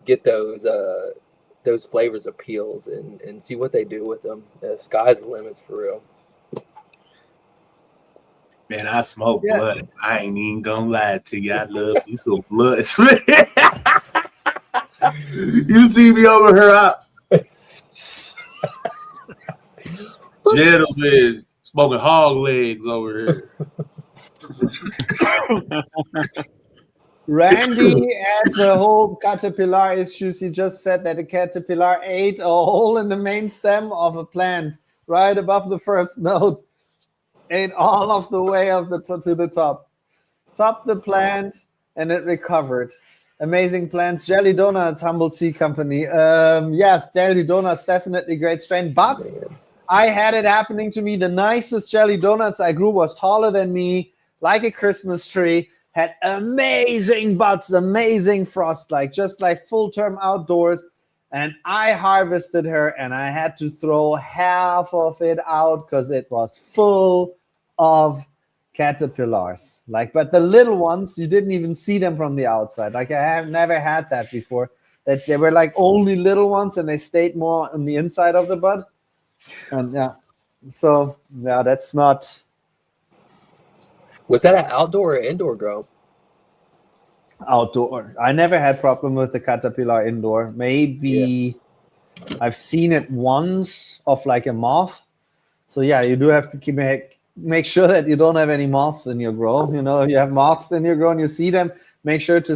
get those flavors of peels and see what they do with them. The sky's the limits for real. Man, I smoke blood. I ain't even gonna lie to you. I love me some blood. You see me over here, gentlemen, smoking hog legs over here. Randy adds the whole caterpillar issues. He just said that a caterpillar ate a hole in the main stem of a plant right above the first node. Ate all of the way up to the top. Topped the plant and it recovered. Amazing plants. Jelly Donuts, Humboldt Seed Company. Yes, Jelly Donuts, definitely great strain. But I had it happening to me. The nicest Jelly Donuts I grew was taller than me, like a Christmas tree, had amazing buds, amazing frost, just like full-term outdoors. And I harvested her, and I had to throw half of it out because it was full of caterpillars. But the little ones, you didn't even see them from the outside. I have never had that before. That they were only little ones, and they stayed more on the inside of the bud. And that's not. Was that an outdoor or indoor grow? Outdoor. I never had problem with the caterpillar indoor. Maybe I've seen it once of like a moth. So yeah, you do have to make sure that you don't have any moths in your grow. You know, if you have moths in your grow and you see them, make sure to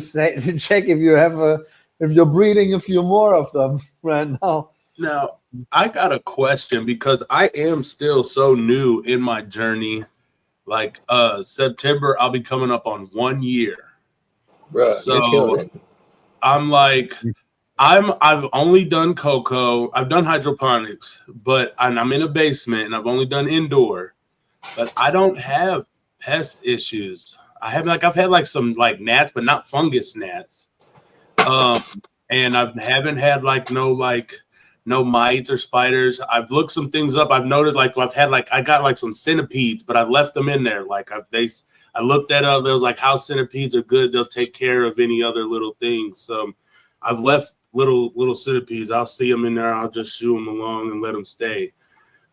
check if you're breeding a few more of them right now. Now, I got a question because I am still so new in my journey. Like September, I'll be coming up on 1 year. Bruh, So you're killing it. I'm like, I've only done cocoa. I've done hydroponics, and I'm in a basement and I've only done indoor. But I don't have pest issues. I've had like some like gnats, but not fungus gnats. And I haven't had no mites or spiders. I've looked some things up. I've noted I got like some centipedes, but I left them in there. I looked that up. There was like how centipedes are good. They'll take care of any other little things. So I've left little centipedes. I'll see them in there. I'll just shoo them along and let them stay.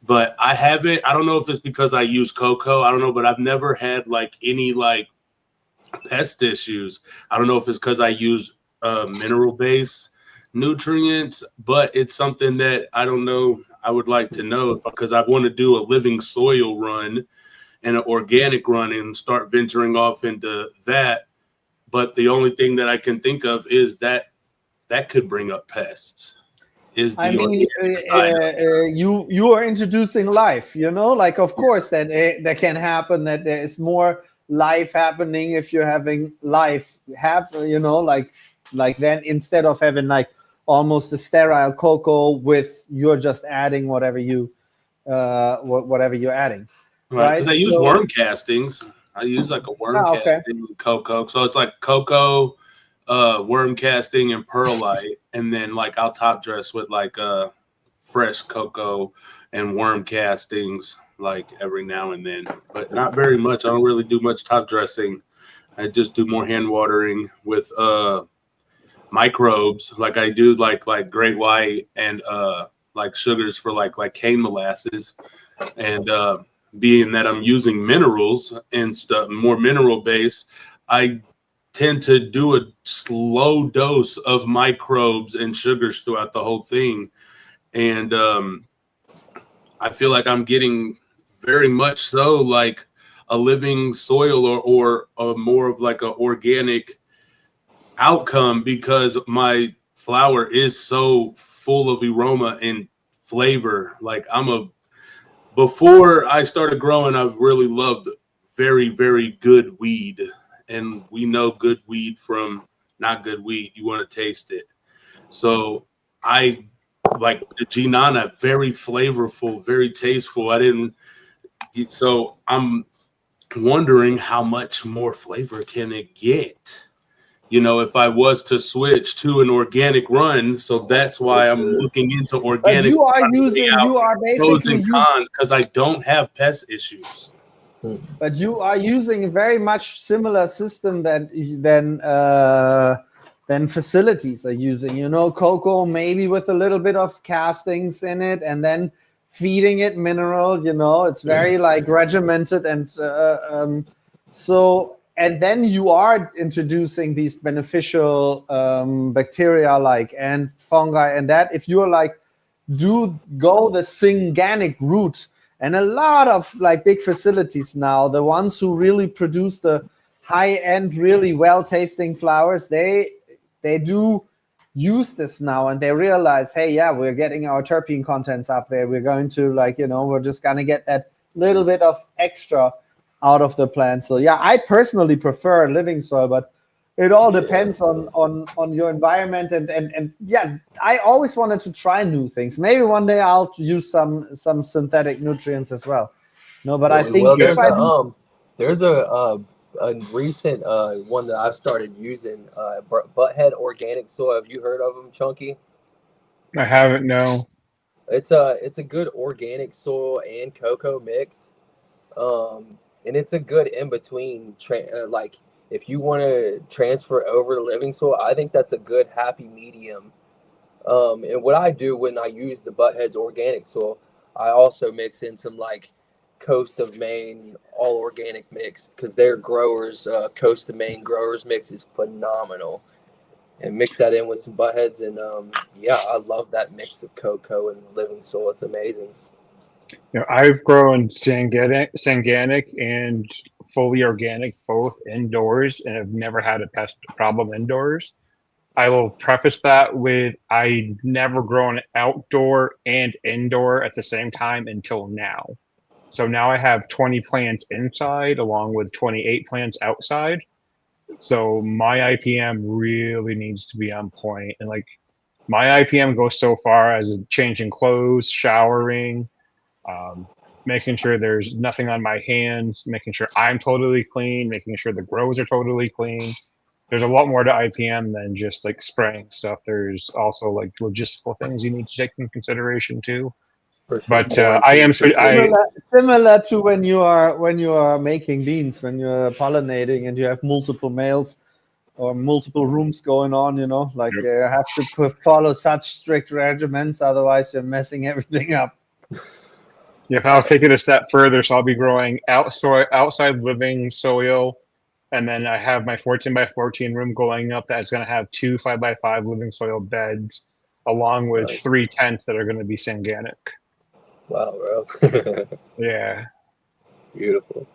But I don't know if it's because I use cocoa. I don't know, but I've never had like any like pest issues. I don't know if it's because I use mineral-based nutrients, but it's something that I don't know. I would like to know because I want to do a living soil run and an organic run and start venturing off into that. But the only thing that I can think of is that could bring up pests. You are introducing life, you know, like of course that can happen, that there is more life happening if you're having life happen, you know, like then instead of having like almost a sterile cocoa with you're just adding whatever you're adding. Right, because I use worm castings. I use like a worm casting with cocoa. So it's like cocoa, worm casting, and perlite, and then like I'll top dress with like fresh cocoa and worm castings like every now and then, but not very much. I don't really do much top dressing. I just do more hand watering with microbes, like I do like great white and like sugars for like cane molasses, and being that I'm using minerals and stuff, more mineral based, I tend to do a slow dose of microbes and sugars throughout the whole thing. And I feel like I'm getting very much so like a living soil or more of like an organic outcome, because my flower is so full of aroma and flavor. Like before I started growing, I really loved very, very good weed. And we know good weed from not good weed. You want to taste it. So I like the Gnana, very flavorful, very tasteful. So I'm wondering how much more flavor can it get? You know, if I was to switch to an organic run, so that's why I'm looking into organic. You are basically pros and cons because I don't have pest issues. But you are using a very much similar system than facilities are using. You know, cocoa maybe with a little bit of castings in it, and then feeding it mineral. You know, it's very like regimented, and so. And then you are introducing these beneficial bacteria and fungi, and that if you're like go the synganic route, and a lot of like big facilities now, the ones who really produce the high-end, really well-tasting flowers, they do use this now, and they realize, hey, yeah, we're getting our terpene contents up there. We're going to we're just gonna get that little bit of extra out of the plant. So yeah, I personally prefer living soil, but it all depends on your environment, and yeah, I always wanted to try new things. Maybe one day I'll use some synthetic nutrients as well. No, but I think there's a recent one that I've started using, Butthead organic soil. Have you heard of them, Chunky? I haven't. No. It's a good organic soil and cocoa mix. And it's a good in-between, like if you want to transfer over to living soil, I think that's a good happy medium. And what I do when I use the Butthead's organic soil, I also mix in some like Coast of Maine all organic mix, because their growers, Coast of Maine growers mix is phenomenal. and mix that in with some buttheads. And yeah, I love that mix of cocoa and living soil. It's amazing. I've grown Sanganic and fully organic both indoors, and have never had a pest problem indoors. I will preface that with I never grown outdoor and indoor at the same time until now. So now I have 20 plants inside along with 28 plants outside. So my IPM really needs to be on point. And like my IPM goes so far as changing clothes, showering, making sure there's nothing on my hands, making sure I'm totally clean, making sure the grows are totally clean. There's a lot more to IPM than just like spraying stuff. There's also like logistical things you need to take into consideration too. For sure. But I am similar to when you are making beans, when you're pollinating and you have multiple males or multiple rooms going on. Like you have to follow such strict regimens, otherwise you're messing everything up. Yeah, I'll take it a step further. So I'll be growing outside living soil. And then I have my 14 by 14 room going up that's going to have 2 5 by 5 living soil beds, along with 3 tents that are going to be Sanganic. Wow, bro. Yeah. Beautiful.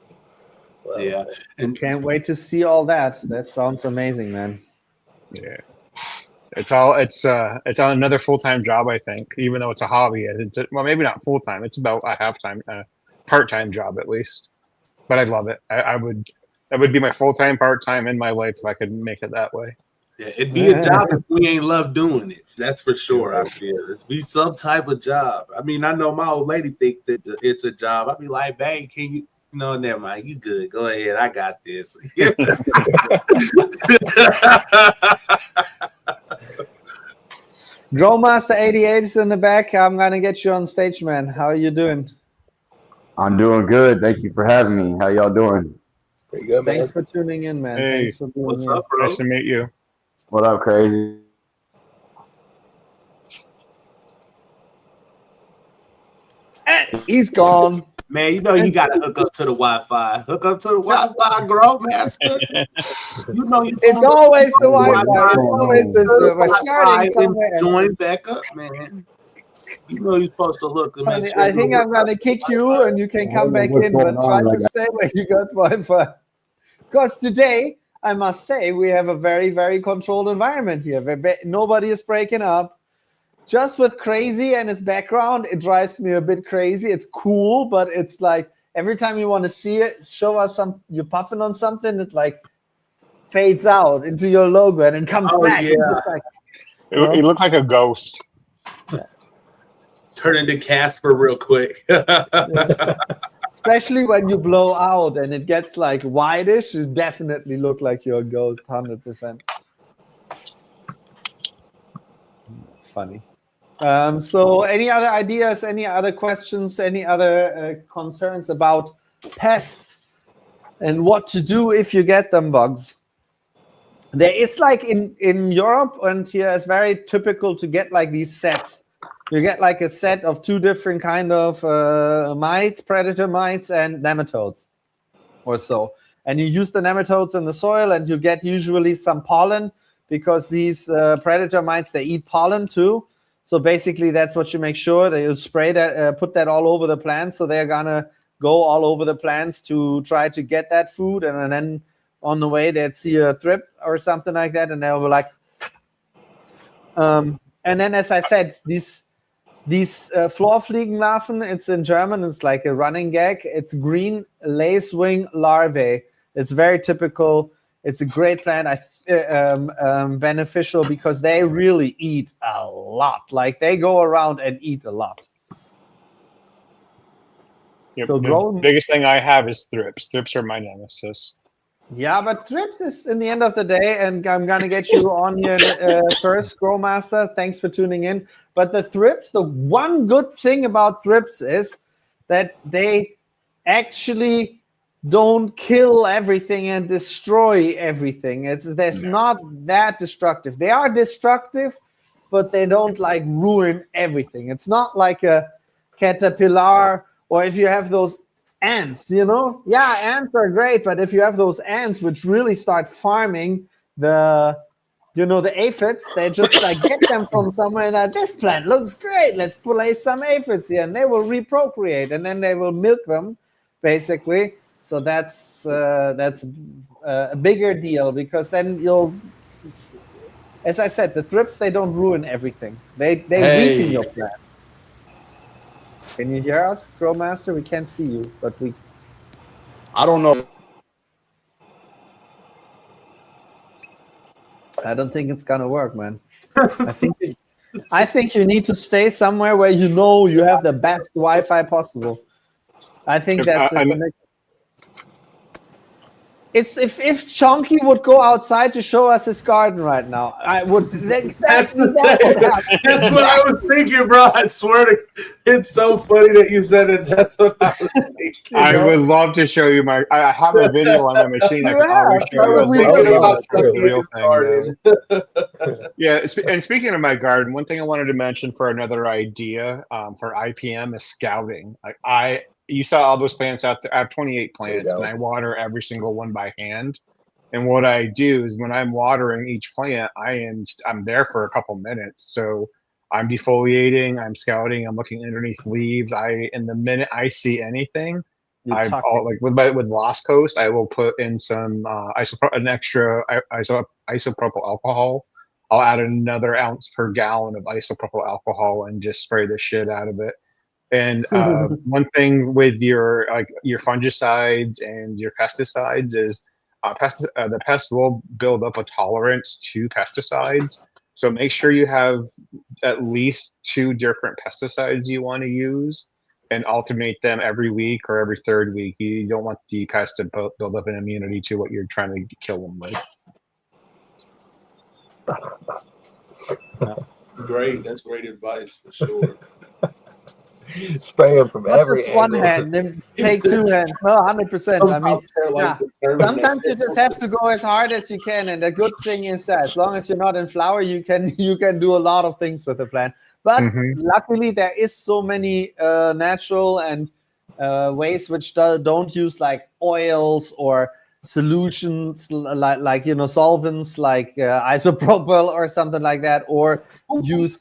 Wow. Yeah. And can't wait to see all that. That sounds amazing, man. Yeah. It's on another full-time job, I think, even though it's a hobby. Well, maybe not full-time. It's about a half-time, part-time job at least. But I love it. That would be my full-time, part-time in my life if I could make it that way. Yeah, it'd be a job if we ain't love doing it. That's for sure. I feel it'd be some type of job. I mean, I know my old lady thinks that it's a job. I'd be like, babe, can you? No, never mind. You good? Go ahead. I got this. Growmaster 88 is in the back. I'm gonna get you on stage, man. How are you doing? I'm doing good. Thank you for having me. How y'all doing? Pretty good, man. Thanks for tuning in, man. Hey, Thanks for being what's here. up, bro? Nice to meet you. What up, crazy? He's gone. Man, you know you gotta hook up to the Wi-Fi. Hook up to the Wi-Fi, grow master. You know it's always the Wi-Fi. It's always this. We're starting somewhere. Join back up, man. You know you're supposed to look and make sure. I think I'm gonna kick you, and you can come back in, but try to stay where you got Wi-Fi. Because today, I must say, we have a very, very controlled environment here. Nobody is breaking up. Just with Crazy and his background, it drives me a bit crazy. It's cool, but it's like every time you want to see it, show us you're puffing on something, it like fades out into your logo and it comes back. Yeah. You look like a ghost. Yeah. Turn into Casper real quick. Especially when you blow out and it gets like whitish, you definitely look like you're a ghost, 100%. It's funny. So any other ideas, any other questions, any other concerns about pests and what to do if you get them bugs? There is like in Europe and here it's very typical to get like these sets. You get like a set of 2 different kind of mites, predator mites and nematodes or so. And you use the nematodes in the soil and you get usually some pollen because these predator mites, they eat pollen too. So basically, that's what you make sure that you spray that, put that all over the plants. So they're gonna go all over the plants to try to get that food, and then on the way they'd see a thrip or something like that, and they'll be like. And then, as I said, these Florfliegenlarven, it's in German. It's like a running gag. It's green lacewing larvae. It's very typical. It's a great plant. Beneficial because they really eat a lot. Like they go around and eat a lot. Yep, So the biggest thing I have is thrips. Thrips are my nemesis. Yeah, but thrips is in the end of the day, and I'm gonna get you on here first, Growmaster. Thanks for tuning in. But the thrips, the one good thing about thrips is that they actually don't kill everything and destroy everything. They're not that destructive. They are destructive, but they don't like ruin everything. It's not like a caterpillar, or if you have those ants, ants are great, but if you have those ants which really start farming the you know, the aphids, they just like get them from somewhere and this plant looks great. Let's place some aphids here, and they will reprocreate, and then they will milk them, basically. So that's a bigger deal, because then you'll, as I said, the thrips, they don't ruin everything. They weaken your plant. Can you hear us, Growmaster? We can't see you, but we. I don't know. I don't think it's gonna work, man. I think you need to stay somewhere where you know you have the best Wi-Fi possible. I think that's it. It's if Chonky would go outside to show us his garden right now, I would That's what I was thinking, bro. I swear to, it's so funny that you said it. That's what I was thinking. I would love to show you my. I have a video on my machine. I can always show you. Yeah, and speaking of my garden, one thing I wanted to mention for another idea for IPM is scouting. Like you saw all those plants out there. I have 28 plants, and I water every single one by hand. And what I do is when I'm watering each plant, I'm there for a couple minutes. So I'm defoliating, I'm scouting, I'm looking underneath leaves. And the minute I see anything, with Lost Coast, I will put in some an extra isopropyl alcohol. I'll add another ounce per gallon of isopropyl alcohol and just spray the shit out of it. And one thing with your fungicides and your pesticides is the pest will build up a tolerance to pesticides. So make sure you have at least 2 different pesticides you want to use, and alternate them every week or every 3rd week. You don't want the pest to build up an immunity to what you're trying to kill them with. Great, that's great advice for sure. Spray them from every angle. One hand, then take 2 hands. No, 100%. I mean, sometimes you just have to go as hard as you can. And the good thing is that as long as you're not in flower, you can do a lot of things with the plant. But luckily, there is so many natural and ways which don't use like oils or solutions like solvents like isopropyl or something like that, or use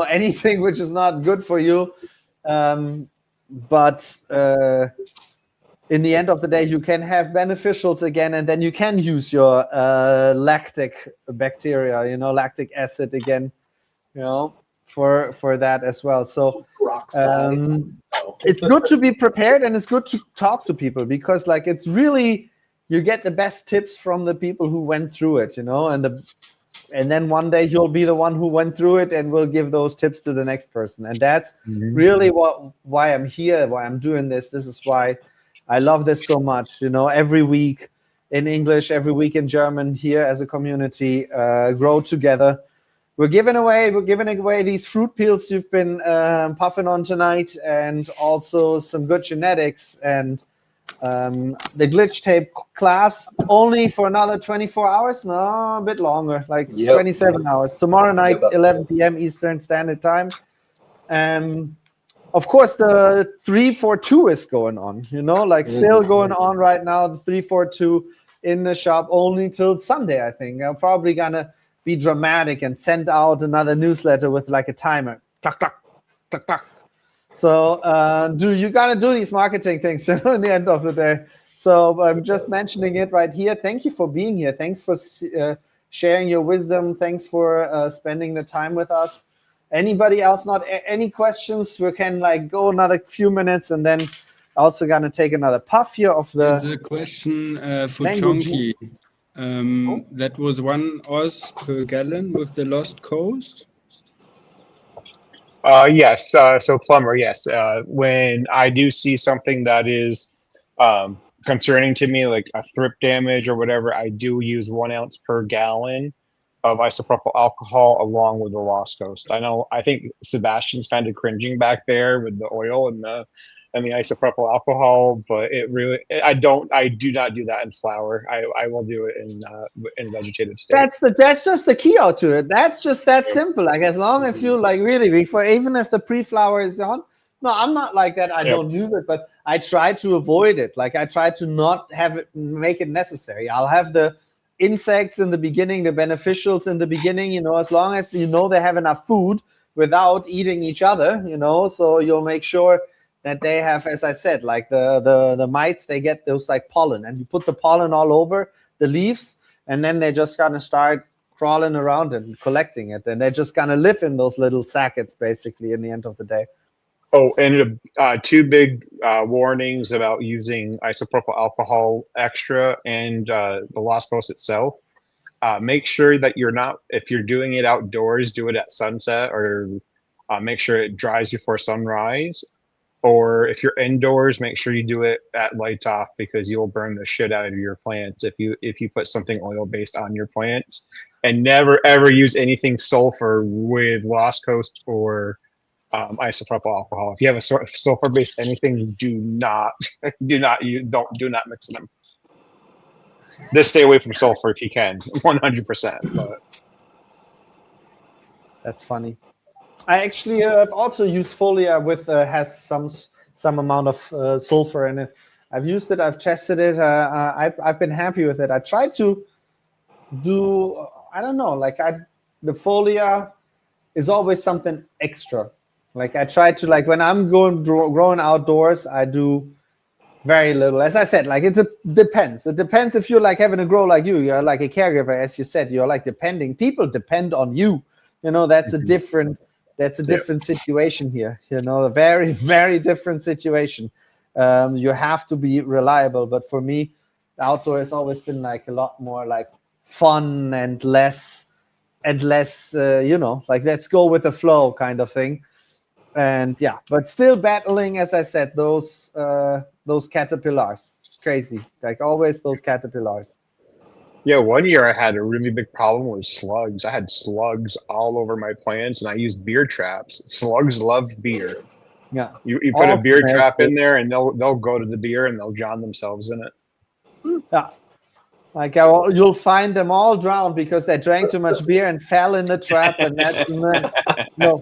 anything which is not good for you. But in the end of the day, you can have beneficials again, and then you can use your lactic bacteria, lactic acid again, for that as well. So it's good to be prepared, and it's good to talk to people, because like it's really, you get the best tips from the people who went through it, and then one day you'll be the one who went through it and will give those tips to the next person. And that's really why I'm here, why I'm doing this. This is why I love this so much. Every week in English, every week in German, here as a community, grow together. We're giving away these fruit peels you've been puffing on tonight, and also some Good Genetix and the glitch tape class only for another 24 hours. No, a bit longer, like 27 hours. Tomorrow night, 11 p.m. Eastern Standard Time. Of course, the 342 is going on, still going on right now. The 342 in the shop only till Sunday, I think. I'm probably going to be dramatic and send out another newsletter with like a timer. Tuck, tuck, tuck, tuck. So you gotta do these marketing things in the end of the day. So I'm just mentioning it right here. Thank you for being here. Thanks for sharing your wisdom. Thanks for spending the time with us. Anybody else? Not any questions? We can go another few minutes, and then also gonna take another puff here of the. There's a question for Chonky. That was 1 Oz per gallon with the Lost Coast. Yes. So plumber, yes. When I do see something that is concerning to me, like a thrip damage or whatever, I do use 1 ounce per gallon of isopropyl alcohol along with the Lost Coast. I think Sebastian's kind of cringing back there with the oil and the isopropyl alcohol, but I do not do that in flower. I will do it in vegetative state. That's just the key out to it. That's just that simple. Like as long as you really before, even if the pre-flower is on. No, I'm not like that. I don't use it, but I try to avoid it. Like I try to not have it, make it necessary. I'll have the insects in the beginning, the beneficials in the beginning, you know, as long as you know they have enough food without eating each other, you know, so you'll make sure that they have, as I said, like the mites, they get those like pollen, and you put the pollen all over the leaves, and then they're just gonna start crawling around and collecting it, and they're just gonna live in those little sackets basically in the end of the day. Oh, and 2 big warnings about using isopropyl alcohol extra and the Lost Coast itself. Make sure that if you're doing it outdoors, do it at sunset, or make sure it dries before sunrise. Or if you're indoors, make sure you do it at lights off, because you'll burn the shit out of your plants if you put something oil-based on your plants. And never ever use anything sulfur with Lost Coast or isopropyl alcohol. If you have a sulfur-based anything, do not mix them. Just stay away from sulfur if you can, 100%. But that's funny. I actually have also used foliar with has some amount of sulfur in it. I've used it. I've tested it. I've been happy with it. I tried to do, I don't know, like the foliar is always something extra. Like I try to, like when I'm growing outdoors, I do very little. As I said, like it depends. It depends if you're like having a grow like you're like a caregiver, as you said, you're like depending. People depend on you. You know, that's a different situation here. You know, a very, very different situation. You have to be reliable. But for me, the outdoor has always been like a lot more like fun and less, you know, like let's go with the flow kind of thing. And yeah, but still battling, as I said, those caterpillars. It's crazy. Like always those caterpillars. yeah, one year I had a really big problem with slugs. I had slugs all over my plants, and I used beer traps. Slugs love beer. Yeah. You put a beer trap in there, and they'll go to the beer and they'll drown themselves in it. Yeah. Like you'll find them all drowned because they drank too much beer and fell in the trap, and that's no.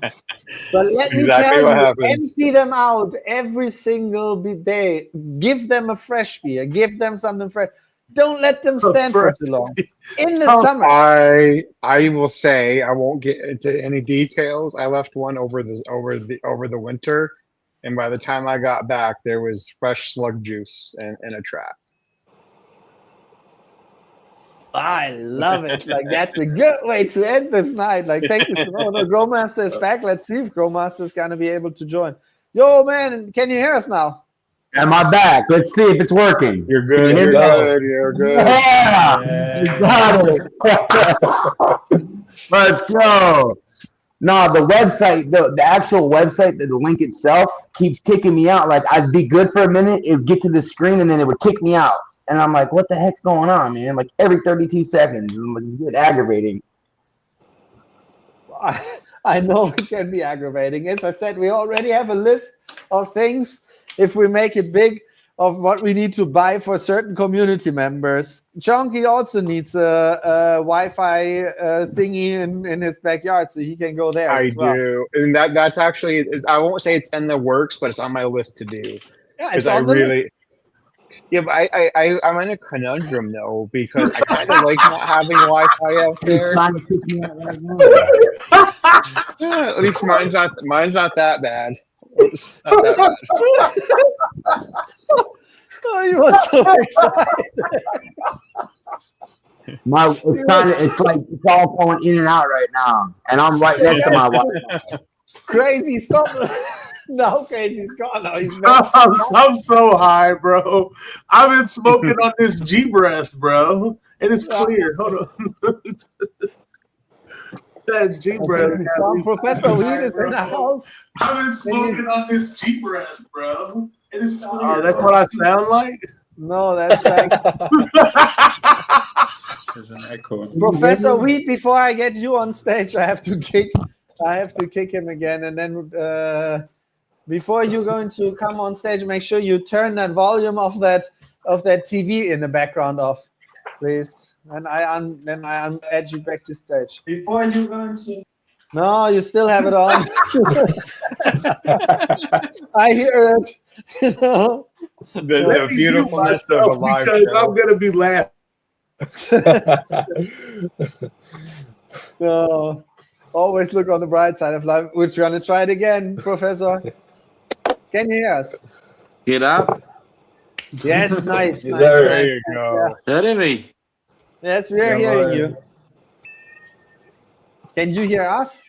But let me tell you, empty them out every single day. Give them a fresh beer. Give them something fresh. Don't let them stand for too long. In the summer, I will say, I won't get into any details. I left one over the winter, and by the time I got back, there was fresh slug juice in a trap. I love it. Like that's a good way to end this night. Like thank you so much. No, Growmaster is back. Let's see if Growmaster is gonna be able to join. Yo, man, can you hear us now? Am I back? Let's see if it's working. You're good. You're good. Yeah. You got it. Let's go. No, the website, the actual website, the link itself keeps kicking me out. Like I'd be good for a minute, it would get to the screen, and then it would kick me out. And I'm like, what the heck's going on, man? Like every 32 seconds. It's getting aggravating. I know it can be aggravating. As I said, we already have a list of things, if we make it big, of what we need to buy for certain community members. Chunky also needs a Wi-Fi thingy in his backyard, so he can go there. I do. And that's actually, I won't say it's in the works, but it's on my list to do. Yeah, it's on the list. Yeah, but I'm in a conundrum though, because I kind of like not having Wi-Fi out there. At least mine's not that bad. Oops, not that bad. Oh, you were so excited. It's like it's all going in and out right now, and I'm right next to my Wi-Fi. Crazy, stop. No, Crazy's gone. No, he's I'm so high, bro. I've been smoking on this G breath, bro, and it's clear. Hold on. That G breath. Professor Weed is in the house. I've been smoking on this G breath, bro, and it's clear. Oh, that's what I sound like? No, that's like there's an echo. Professor Weed. Before I get you on stage, I have to kick him again, and then before you're going to come on stage, make sure you turn that volume of that TV in the background off, please. And I add you back to stage. Before you're going to. No, you still have it on. I hear it. The beautifulness of a live show. I'm gonna be laughing. No, always look on the bright side of life. We're going to try it again, Professor. Can you hear us? Get up. Yes, nice. There you go. Hör me. Yes, we are hearing you. Can you hear us?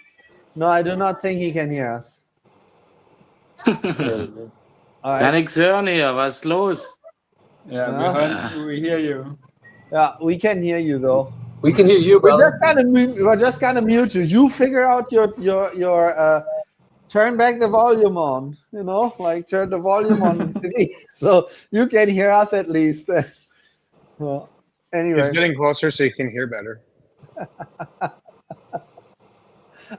No, I do not think he can hear us. Kann nichts hören hier. Was ist los? Yeah, we hear you. Yeah, we can hear you though. We can hear you, brother. We're just gonna mute you. You figure out your turn back the volume on. You know, like turn the volume on TV, so you can hear us at least. Well, anyway, It's getting closer, so you can hear better.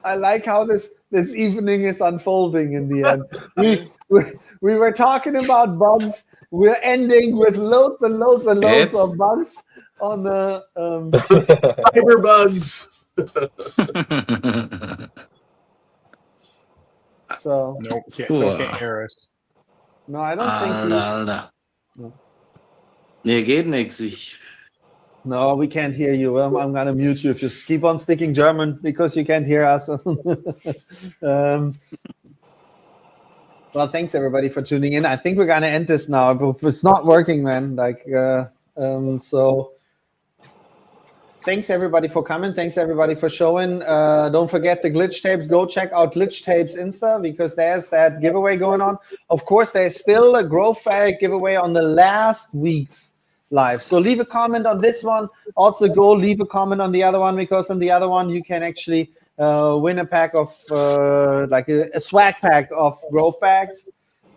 I like how this evening is unfolding in the end. We were talking about bugs. We're ending with loads and loads and loads of bugs on the cyber bugs. So no, can't hear us. No, I don't think. Alter. Nee, geht nix. No, we can't hear you. I'm gonna mute you if you keep on speaking German because you can't hear us. Well, thanks everybody for tuning in. I think we're gonna end this now, but it's not working, man. So thanks everybody for coming. Thanks everybody for showing. Don't forget the glitch tapes. Go check out glitch tapes Insta because there's that giveaway going on. Of course, there's still a growth bag giveaway on the last week's live. So leave a comment on this one. Also go leave a comment on the other one because on the other one you can actually win a pack of like a swag pack of growth bags.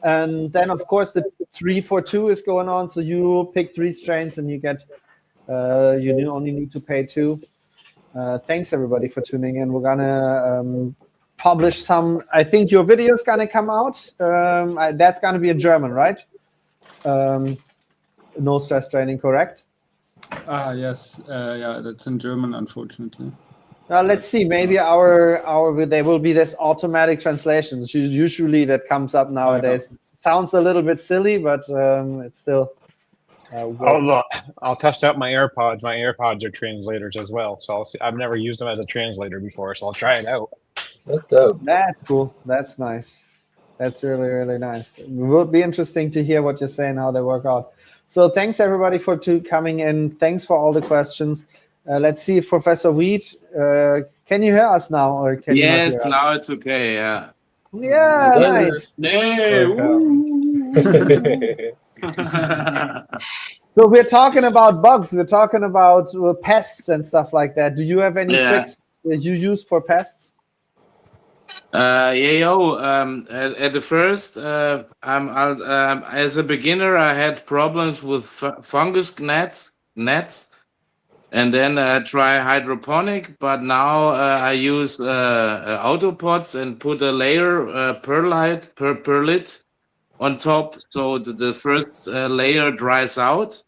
And then of course the 3 for 2 is going on. So you pick 3 strains and you get you only need to pay 2. Thanks everybody for tuning in. We're gonna publish some. I think your video is gonna come out. That's gonna be in German, right? No stress training, correct? Yes. Yeah, that's in German, unfortunately. Let's see. Maybe there will be this automatic translations. Usually that comes up nowadays. It sounds a little bit silly, but it's still. I'll test out my AirPods. My AirPods are translators as well, so I'll see. I've never used them as a translator before, so I'll try it out. That's dope. That's cool. That's nice. That's really, really nice. It will be interesting to hear what you're saying, how they work out. So thanks everybody for coming in. Thanks for all the questions. Let's see if Professor Wheat, can you hear us now? Or can yes, you not hear now it's okay, yeah. Yeah, nice. Hey, So we're talking about bugs. We're talking about pests and stuff like that. Do you have any tricks that you use for pests? At the first, as a beginner, I had problems with fungus gnats, and then I try hydroponic. But now I use autopots and put a layer perlite on top, so the first layer dries out.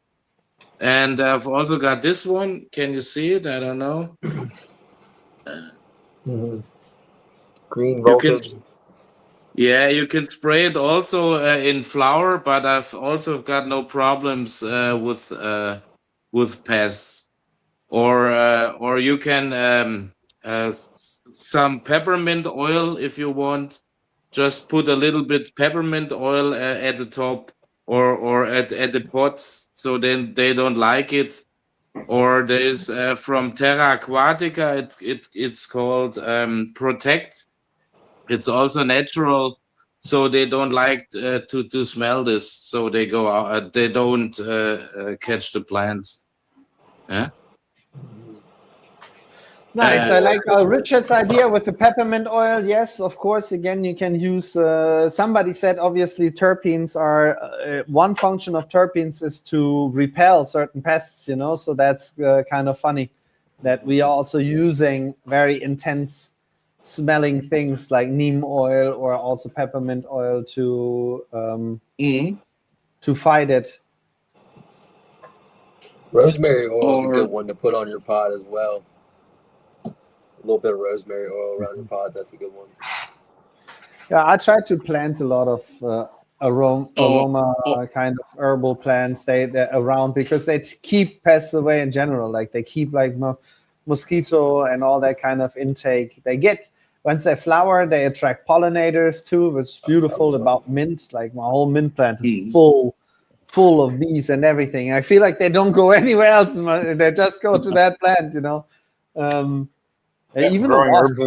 And I've also got this one. Can you see it? I don't know. Green voltage. You can spray it also in flour, but I've also got no problems with pests. Or you can some peppermint oil if you want. Just put a little bit peppermint oil at the top or at the pots, so then they don't like it. Or there is from Terra Aquatica. It's called Protect. It's also natural, so they don't like to smell this, so they go out. They don't catch the plants. Yeah. Nice. I like Richard's idea with the peppermint oil. Yes, of course. Again, you can use. Somebody said obviously terpenes are one function of terpenes is to repel certain pests. You know, so that's kind of funny that we are also using very intense smelling things like neem oil or also peppermint oil to fight it. Rosemary oil is a good one to put on your pot as well. A little bit of rosemary oil around your pot, that's a good one. Yeah, I try to plant a lot of aroma kind of herbal plants they're around, because they keep pests away in general. Like they keep like mosquito and all that kind of intake. They get, once they flower, they attract pollinators too. What's beautiful about mint, like my whole mint plant is full of bees and everything. I feel like they don't go anywhere else. They just go to that plant, you know. Even growing the wasps.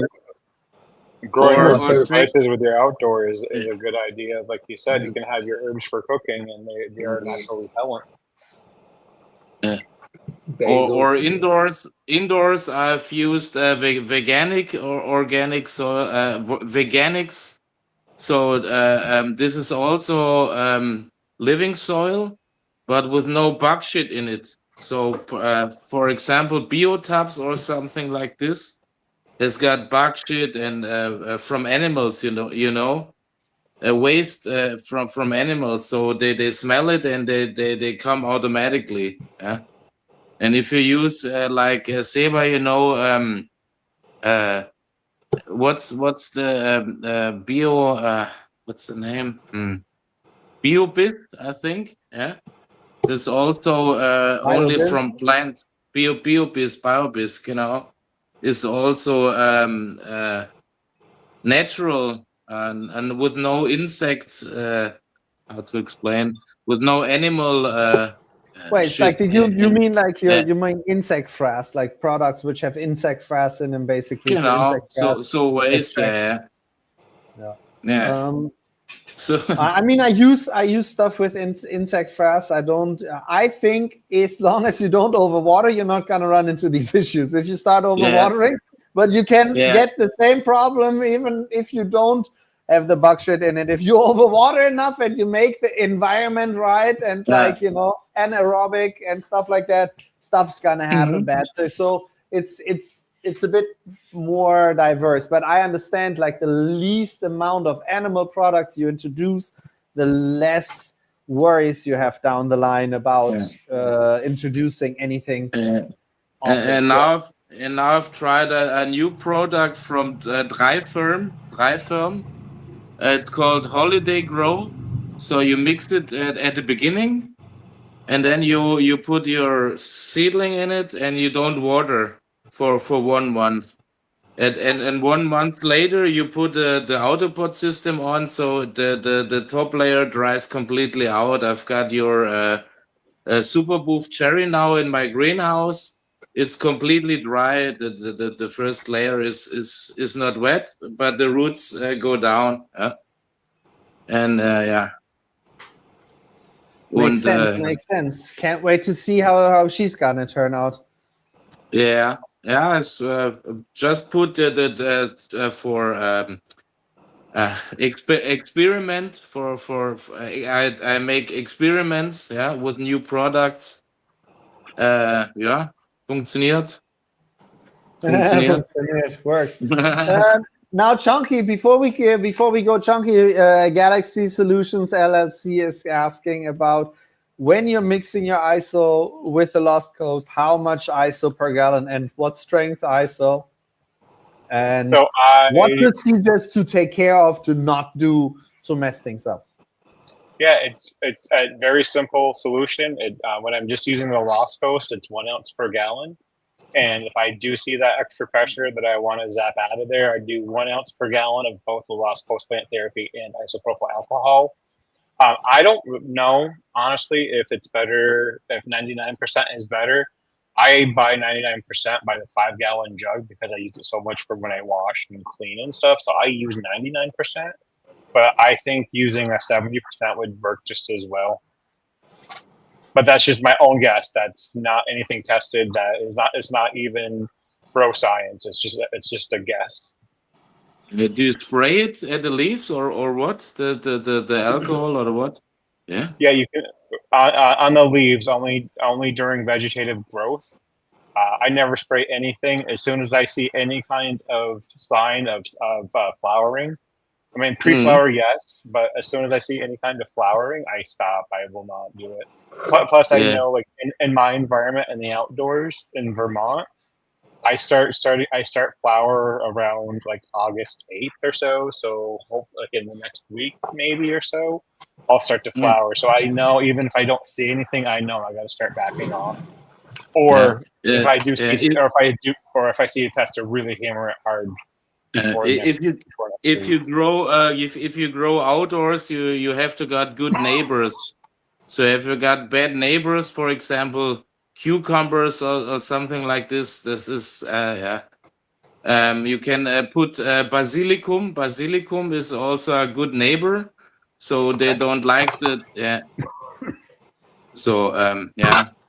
growing herbs spices with your outdoors is a good idea. Like you said, you can have your herbs for cooking, and they are natural repellent. Yeah. Or indoors I've used veganic or organic soil, veganics. So this is also living soil, but with no bug shit in it. So for example, biotubs or something like this has got bug shit and from animals, you know, waste from animals. So they smell it and they come automatically. Yeah. And if you use like Seba, you know, what's the bio? What's the name? Biobit, I think. Yeah, there's also only from plant biobis, you know, is also natural and with no insects. How to explain? With no animal. Wait, it's like you mean like you mean insect frass, like products which have insect frass in them, basically. You know, so waste, yeah. So I mean, I use stuff with insect frass. I think as long as you don't overwater, you're not gonna run into these issues. If you start overwatering, but you can get the same problem even if you don't have the bug shit in it. If you overwater enough and you make the environment right and like, you know, anaerobic and stuff like that, stuff's gonna happen bad. So it's a bit more diverse, but I understand like the least amount of animal products you introduce, the less worries you have down the line about introducing anything. And now I've tried a new product from Dryfirm. It's called Holiday Grow. So you mix it at the beginning, and then you put your seedling in it, and you don't water for 1 month. And 1 month later, you put the autopot system on, so the top layer dries completely out. I've got your super boof cherry now in my greenhouse. It's completely dry. The first layer is not wet, but the roots go down. And Makes sense. Can't wait to see how she's gonna turn out. Yeah. It's just put for experiment for I make experiments with new products. Funktioniert. Works. Now, Chunky, before we go, Chunky, Galaxy Solutions LLC is asking about when you're mixing your ISO with the Lost Coast, how much ISO per gallon and what strength ISO, and what procedures to take care of to not mess things up. Yeah, it's a very simple solution. When I'm just using the Lost Coast, it's 1 ounce per gallon. And if I do see that extra pressure that I want to zap out of there, I do 1 ounce per gallon of both the Lost Coast plant therapy and isopropyl alcohol. I don't know, honestly, if it's better, if 99% is better. I buy 99% by the 5 gallon jug because I use it so much for when I wash and clean and stuff. So I use 99%, but I think using a 70% would work just as well. But that's just my own guess. That's not anything tested. It's not even bro science. It's just a guess. Do you spray it at the leaves or what? The alcohol or what? Yeah. Yeah, you can on the leaves only during vegetative growth. I never spray anything. As soon as I see any kind of sign of flowering, I mean pre-flower yes, but as soon as I see any kind of flowering, I stop. I will not do it. Plus, I know like in my environment in the outdoors in Vermont, I start flower around like August 8th or so. So hope like in the next week maybe or so, I'll start to flower. So I know even if I don't see anything, I know I got to start backing off. Or if I do see, or if I see a tester really hammer it hard. If you grow outdoors, you have to got good neighbors. So if you got bad neighbors, for example, cucumbers or something like this is you can put basilicum. Basilicum is also a good neighbor, so they don't like the So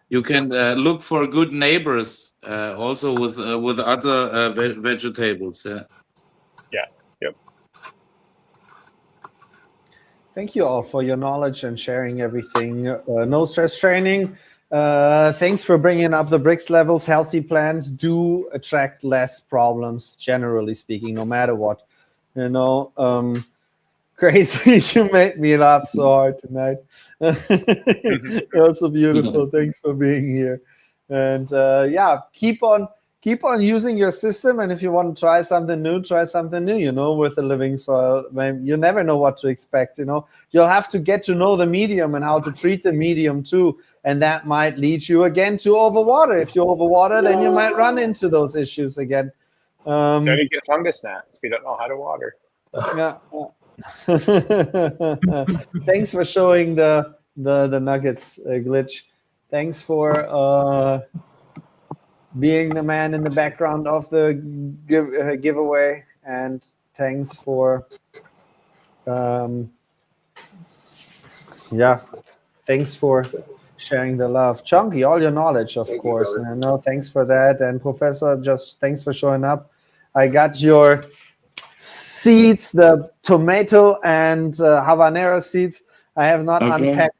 you can look for good neighbors also with other vegetables. Yeah. Yep. Thank you all for your knowledge and sharing everything. No stress training. Thanks for bringing up the bricks levels. Healthy plants do attract less problems, generally speaking, no matter what. You know, crazy, you made me laugh so hard tonight. It was so beautiful. Thanks for being here. And yeah, keep on using your system. And if you want to try something new, you know, with the living soil. You never know what to expect, you know. You'll have to get to know the medium and how to treat the medium too. And that might lead you again to overwater. If you overwater, then you might run into those issues again. Then you get fungus gnats if you don't know how to water. Yeah. Thanks for showing the nuggets, Glitch. Thanks for being the man in the background of the giveaway, and thanks for thanks for sharing the love. Chunky, all your knowledge, of course. And no, thanks for that. And Professor, just thanks for showing up. I got your seeds, the tomato and habanero seeds. I have not unpacked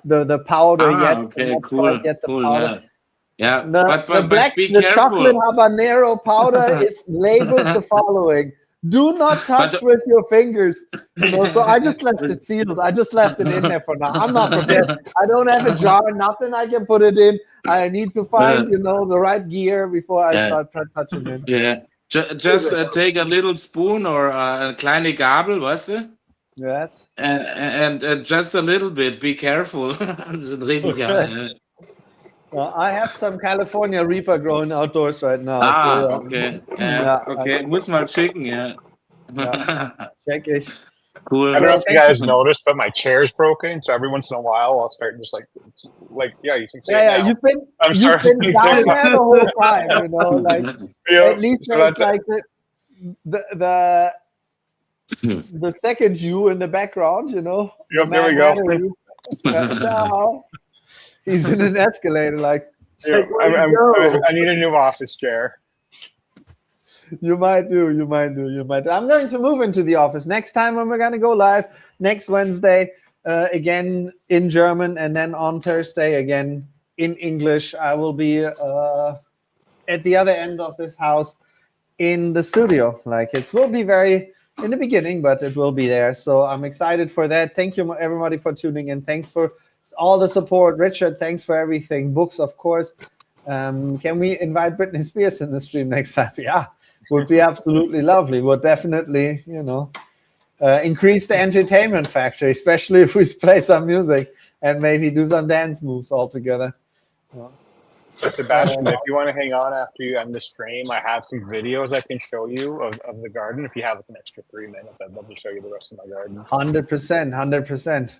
the powder yet. Okay, cool. Yet the cool. powder. Yeah. The chocolate habanero powder is labeled the following: do not touch with your fingers. You know, so I just left it sealed. I just left it in there for now. I'm not prepared. I don't have a jar, nothing I can put it in. I need to find, you know, the right gear before I start touching it. Yeah. Just take a little spoon or a kleine Gabel, weißt du? Yes. And just a little bit. Be careful. I have some California Reaper growing outdoors right now. Okay. Okay. Muss mal schicken, yeah. Check it. Cool. I don't know if you guys noticed, but my chair's broken. So every once in a while, I'll start just like yeah, you can see it now. You've been down there the whole time, you know, like at least there's like the second you in the background, you know. Yep, there we go. Ciao. He's in an escalator, like. I need a new office chair. You might do. I'm going to move into the office next time when we're going to go live next Wednesday, again in German, and then on Thursday again in English. I will be at the other end of this house in the studio. Like, it will be very in the beginning, but it will be there. So I'm excited for that. Thank you, everybody, for tuning in. Thanks for all the support. Richard, thanks for everything. Books, of course. Can we invite Britney Spears in the stream next time? Yeah. Would be absolutely lovely. Would definitely, you know, increase the entertainment factor, especially if we play some music and maybe do some dance moves all together. Sebastian, if you want to hang on after you end the stream, I have some videos I can show you of the garden. If you have an extra 3 minutes, I'd love to show you the rest of my garden. 100%.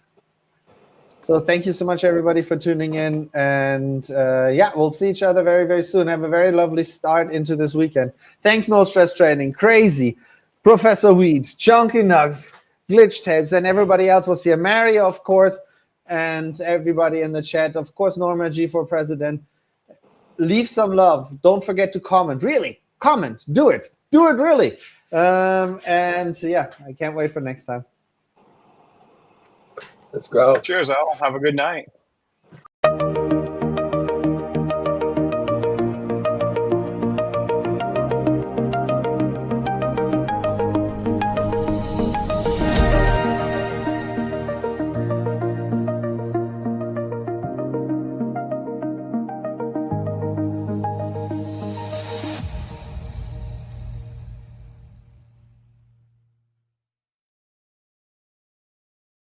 So thank you so much, everybody, for tuning in. And we'll see each other very, very soon. Have a very lovely start into this weekend. Thanks, No Stress Training. Crazy. Professor Weeds, Chunky Nugs, Glitch Tapes, and everybody else was here. Mary, of course, and everybody in the chat. Of course, Norma G for president. Leave some love. Don't forget to comment. Really, comment. Do it. Do it, really. I can't wait for next time. Let's go. Cheers, Al. Have a good night.